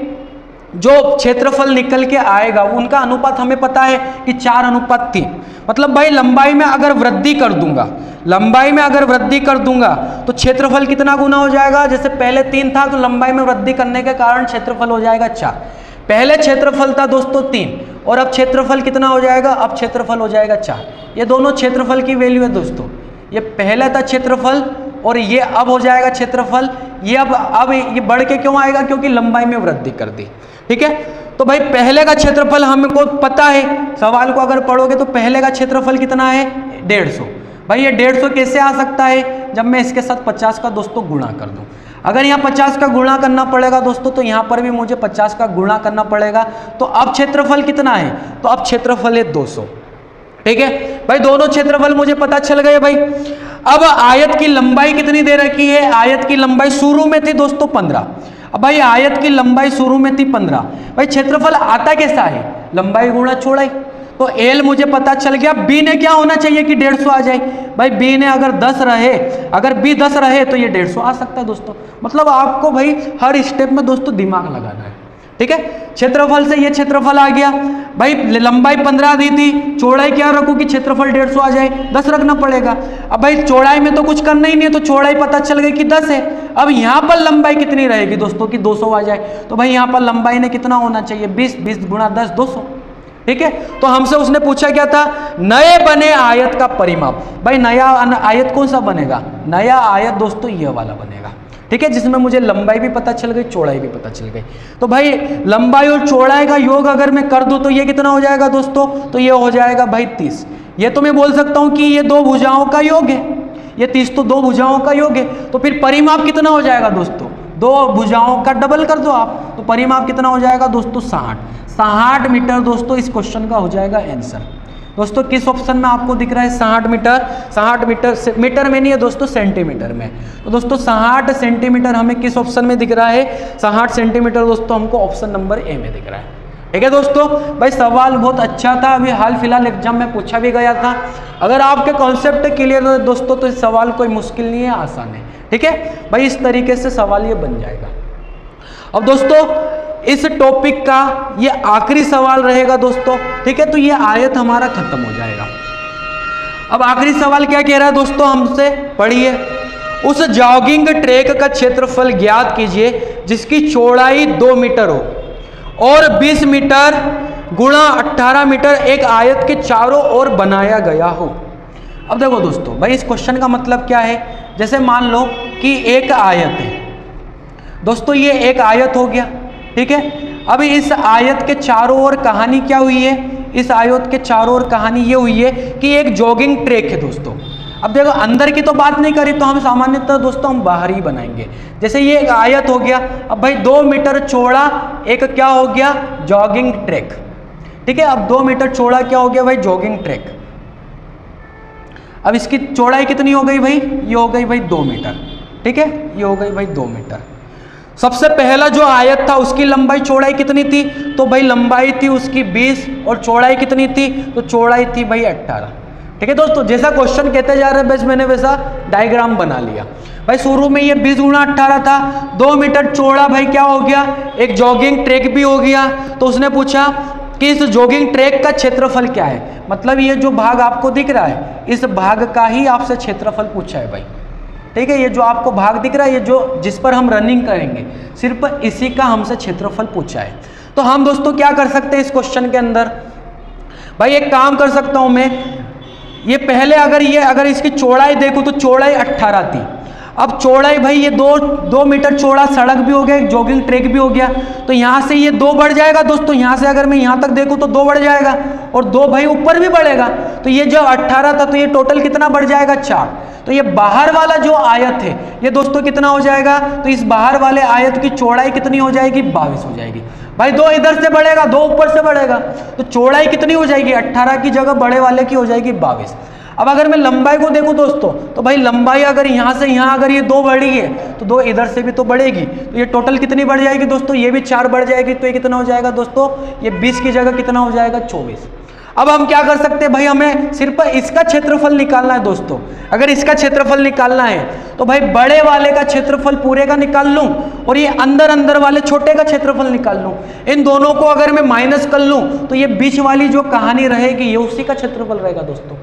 S1: जो क्षेत्रफल निकल के आएगा उनका अनुपात हमें पता है कि 4:3। मतलब भाई लंबाई में अगर वृद्धि कर दूंगा, लंबाई में अगर वृद्धि कर दूंगा तो क्षेत्रफल कितना गुना हो जाएगा। जैसे पहले 3 था तो लंबाई में वृद्धि करने के कारण क्षेत्रफल हो जाएगा 4। पहले क्षेत्रफल था दोस्तों 3 और अब क्षेत्रफल कितना हो जाएगा, अब क्षेत्रफल हो जाएगा 4। ये दोनों क्षेत्रफल की वैल्यू है दोस्तों। ये पहला था क्षेत्रफल और ये अब हो जाएगा क्षेत्रफल। ये अब ये बढ़ के क्यों आएगा, क्योंकि लंबाई में वृद्धि कर दी। ठीक है, तो भाई पहले का क्षेत्रफल हमको पता है, सवाल को अगर पढ़ोगे तो पहले का क्षेत्रफल कितना है 150। भाई ये 150 कैसे आ सकता है, जब मैं इसके साथ 50 का दोस्तों गुणा कर दूं। अगर यहाँ 50 का गुणा करना पड़ेगा दोस्तों तो यहाँ पर भी मुझे 50 का गुणा करना पड़ेगा। तो अब क्षेत्रफल कितना है, तो अब क्षेत्रफल है 200। ठीक है भाई, दोनों क्षेत्रफल मुझे पता चल गए भाई। अब आयत की लंबाई कितनी दे रखी है, आयत की लंबाई शुरू में थी दोस्तों 15। अब भाई आयत की लंबाई शुरू में थी 15। भाई क्षेत्रफल आता कैसा है, लंबाई गुणा चौड़ाई। तो एल मुझे पता चल गया। बी ने क्या होना चाहिए कि 150 आ जाए। भाई बी ने अगर 10 रहे, अगर बी 10 रहे तो ये 150 आ सकता है दोस्तों। मतलब आपको भाई हर स्टेप में दोस्तों दिमाग लगाना है। ठीक है, क्षेत्रफल से ये क्षेत्रफल आ गया। भाई लंबाई 15 दी थी, चौड़ाई क्या रखूं कि क्षेत्रफल 150 आ जाए, 10 रखना पड़ेगा। अब भाई चौड़ाई में तो कुछ करना ही नहीं है, तो चौड़ाई पता चल गई कि 10 है। अब यहाँ पर लंबाई कितनी रहेगी दोस्तों कि 200 आ जाए। तो भाई यहाँ पर लंबाई ने कितना होना चाहिए 20, 20 गुणा 10 200। ठीक है, तो हमसे उसने पूछा क्या था, नए बने आयत का परिमाप। भाई नया आयत कौन सा बनेगा, नया आयत दोस्तों ये वाला बनेगा। ठीक है, जिसमें मुझे लंबाई भी पता चल गई, चौड़ाई भी पता चल गई। तो भाई लंबाई और चौड़ाई का योग अगर मैं कर दूं तो ये कितना हो जाएगा दोस्तों, तो ये हो जाएगा भाई 30। ये तो मैं बोल सकता हूं कि ये दो भुजाओं का योग है, ये 30 तो दो भुजाओं का योग है। तो फिर परिमाप कितना हो जाएगा दोस्तों, दो भुजाओं का डबल कर दो आप, तो परिमाप कितना हो जाएगा दोस्तों 60 मीटर दोस्तों। इस क्वेश्चन का हो जाएगा आंसर। दोस्तों किस ऑप्शन में आपको दिख रहा है 60 मीटर, 60 मीटर मीटर में नहीं है दोस्तों, सेंटीमीटर में। तो दोस्तों 60 सेंटीमीटर हमें किस ऑप्शन में दिख रहा है, 60 सेंटीमीटर दोस्तों हमको ऑप्शन नंबर ए में दिख रहा है। ठीक है दोस्तों, भाई सवाल बहुत अच्छा था, अभी हाल फिलहाल एग्जाम में पूछा भी गया था। अगर आपके कॉन्सेप्ट क्लियर है दोस्तों तो इस सवाल कोई मुश्किल नहीं है, आसान है। ठीक है भाई, इस तरीके से सवाल ये बन जाएगा। अब दोस्तों इस टॉपिक का ये आखिरी सवाल रहेगा दोस्तों। ठीक है, तो ये आयत हमारा खत्म हो जाएगा। अब आखिरी सवाल क्या कह रहा है दोस्तों, हमसे पढ़िए। उस जॉगिंग ट्रैक का क्षेत्रफल ज्ञात कीजिए जिसकी चौड़ाई 2 मीटर हो और 20 मीटर गुणा 18 मीटर एक आयत के चारों ओर बनाया गया हो। अब देखो दोस्तों भाई इस क्वेश्चन का मतलब क्या है, जैसे मान लो कि एक आयत है दोस्तों, ये एक आयत हो गया। ठीक है, अभी इस आयत के चारों ओर कहानी क्या हुई है, इस आयत के चारों ओर कहानी ये हुई है कि एक जॉगिंग ट्रैक है दोस्तों। अब देखो अंदर की तो बात नहीं करी तो हम सामान्यतः दोस्तों हम बाहर ही बनाएंगे। जैसे ये एक आयत हो गया, अब भाई 2 मीटर चौड़ा एक क्या हो गया जॉगिंग ट्रैक। ठीक है, अब 2 मीटर चौड़ा क्या हो गया भाई जॉगिंग ट्रैक। अब इसकी चौड़ाई कितनी हो गई भाई, ये हो गई भाई 2 मीटर। ठीक है, ये हो गई भाई 2 मीटर। सबसे पहला जो आयत था उसकी लंबाई चौड़ाई कितनी थी, तो भाई लंबाई थी उसकी 20 और चौड़ाई कितनी थी, तो चौड़ाई थी भाई 18। ठीक है दोस्तों, जैसा क्वेश्चन कहते जा रहे हैं बस मैंने वैसा डायग्राम बना लिया। भाई शुरू में ये 20 गुणा 18 था, 2 मीटर चौड़ा भाई क्या हो गया एक जॉगिंग ट्रैक भी हो गया। तो उसने पूछा कि इस जॉगिंग ट्रैक का क्षेत्रफल क्या है। मतलब ये जो भाग आपको दिख रहा है, इस भाग का ही आपसे क्षेत्रफल पूछा है भाई। ठीक है, ये जो आपको भाग दिख रहा है, ये जो जिस पर हम रनिंग करेंगे, सिर्फ इसी का हमसे क्षेत्रफल पूछा है। तो हम दोस्तों क्या कर सकते हैं इस क्वेश्चन के अंदर, भाई एक काम कर सकता हूं मैं, ये पहले अगर इसकी चौड़ाई देखूं तो चौड़ाई 18 थी। अब चौड़ाई भाई ये 2 मीटर चौड़ा सड़क भी हो गया, एक जॉगिंग ट्रैक भी हो गया, तो यहाँ से ये 2 बढ़ जाएगा दोस्तों। यहाँ से अगर मैं यहाँ तक देखूँ तो 2 बढ़ जाएगा, और 2 भाई ऊपर भी बढ़ेगा। तो ये जो 18 था, तो ये टोटल कितना बढ़ जाएगा, 4। तो ये बाहर वाला जो आयत है, ये दोस्तों कितना हो जाएगा, तो इस बाहर वाले आयत की चौड़ाई कितनी हो जाएगी, 22 हो जाएगी। भाई 2 इधर से बढ़ेगा, 2 ऊपर से बढ़ेगा, तो चौड़ाई कितनी हो जाएगी, 18 की जगह बड़े वाले की हो जाएगी 22। अब अगर मैं लंबाई को देखूं दोस्तों, तो भाई लंबाई अगर यहाँ से यहाँ अगर ये 2 बढ़ी है, तो 2 इधर से भी तो बढ़ेगी, तो ये टोटल कितनी बढ़ जाएगी दोस्तों, ये भी 4 बढ़ जाएगी। तो ये कितना हो जाएगा दोस्तों, ये 20 की जगह कितना हो जाएगा, 24। अब हम क्या कर सकते हैं भाई, हमें सिर्फ इसका क्षेत्रफल निकालना है दोस्तों। अगर इसका क्षेत्रफल निकालना है तो भाई बड़े वाले का क्षेत्रफल पूरे का निकाल लूं, और ये अंदर वाले छोटे का क्षेत्रफल निकाल लूं। इन दोनों को अगर मैं माइनस कर लूं, तो ये बीच वाली जो कहानी रहेगी, ये उसी का क्षेत्रफल रहेगा दोस्तों।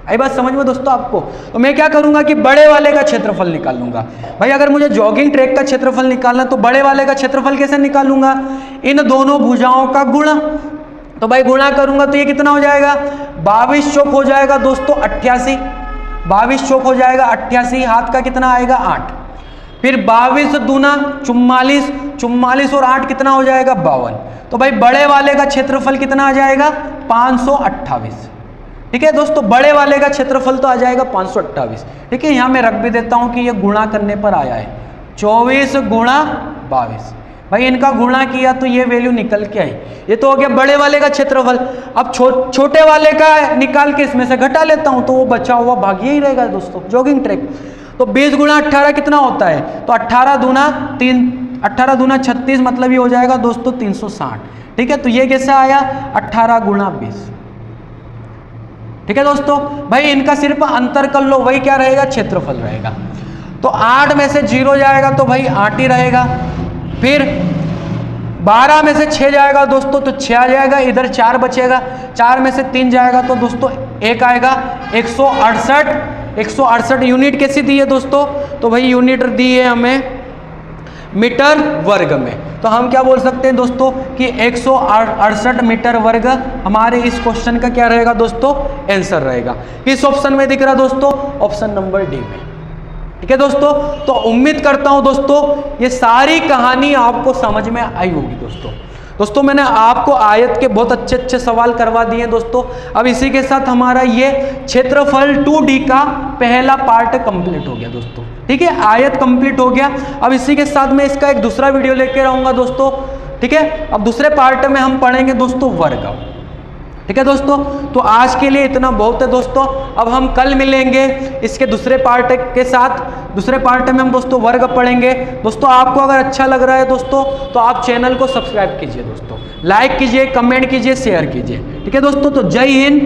S1: आई बात समझ में दोस्तों आपको। तो मैं क्या करूंगा कि बड़े वाले का क्षेत्रफल निकाल लूंगा। भाई अगर मुझे जॉगिंग ट्रैक का क्षेत्रफल निकालना, तो बड़े वाले का क्षेत्रफल कैसे निकालूंगा, इन दोनों भुजाओं का गुणा। तो भाई गुणा करूंगा तो ये कितना हो जाएगा, 22 चौक हो जाएगा दोस्तों 88, 22 चौक हो जाएगा 88, हाथ का कितना आएगा 8, फिर 22 दूना 44, 44 और 8 कितना हो जाएगा 52। तो भाई बड़े वाले का क्षेत्रफल कितना आ जाएगा, 528। ठीक है दोस्तों, बड़े वाले का क्षेत्रफल तो आ जाएगा 528। ठीक है, यहाँ मैं रख भी देता हूँ कि ये गुणा करने पर आया है, 24 गुणा 22। भाई इनका गुणा किया तो ये वैल्यू निकल के आई। ये तो हो गया बड़े वाले का क्षेत्रफल। अब छोटे वाले का निकाल के इसमें से घटा लेता हूं, तो वो बचा हुआ भाग यही रहेगा दोस्तों, जॉगिंग ट्रैक। तो 20 गुणा 18 कितना होता है, तो 18 दूना 3, 18 दूना 36, मतलब ये हो जाएगा दोस्तों 360। ठीक है, तो ये कैसे आया, 18 गुणा 20। ठीक है दोस्तों, भाई इनका सिर्फ अंतर कर लो, वही क्या रहेगा, क्षेत्रफल रहेगा। तो 8 में से 0 जाएगा तो भाई 8 ही रहेगा, फिर 12 में से 6 जाएगा दोस्तों तो 6 आ जाएगा, इधर 4 बचेगा, 4 में से 3 जाएगा तो दोस्तों 1 आएगा। 168 यूनिट कैसी दी है दोस्तों, तो भाई यूनिट दी है हमें मीटर वर्ग में। तो हम क्या बोल सकते हैं दोस्तों कि 168 मीटर वर्ग हमारे इस क्वेश्चन का क्या रहेगा दोस्तों, आंसर रहेगा। किस ऑप्शन में दिख रहा दोस्तों, ऑप्शन नंबर डी में। ठीक है दोस्तों, तो उम्मीद करता हूं दोस्तों ये सारी कहानी आपको समझ में आई होगी दोस्तों मैंने आपको आयत के बहुत अच्छे सवाल करवा दिए दोस्तों। अब इसी के साथ हमारा ये क्षेत्रफल 2D का पहला पार्ट कंप्लीट हो गया दोस्तों। ठीक है, आयत कंप्लीट हो गया। अब इसी के साथ मैं इसका एक दूसरा वीडियो लेके आऊंगा दोस्तों। ठीक है, अब दूसरे पार्ट में हम पढ़ेंगे दोस्तों वर्ग। ठीक है दोस्तों, तो आज के लिए इतना बहुत है दोस्तों। अब हम कल मिलेंगे इसके दूसरे पार्ट के साथ। दूसरे पार्ट में हम दोस्तों वर्ग पढ़ेंगे। दोस्तों आपको अगर अच्छा लग रहा है दोस्तों तो आप चैनल को सब्सक्राइब कीजिए दोस्तों, लाइक कीजिए, कमेंट कीजिए, शेयर कीजिए। ठीक है दोस्तों, तो जय हिंद,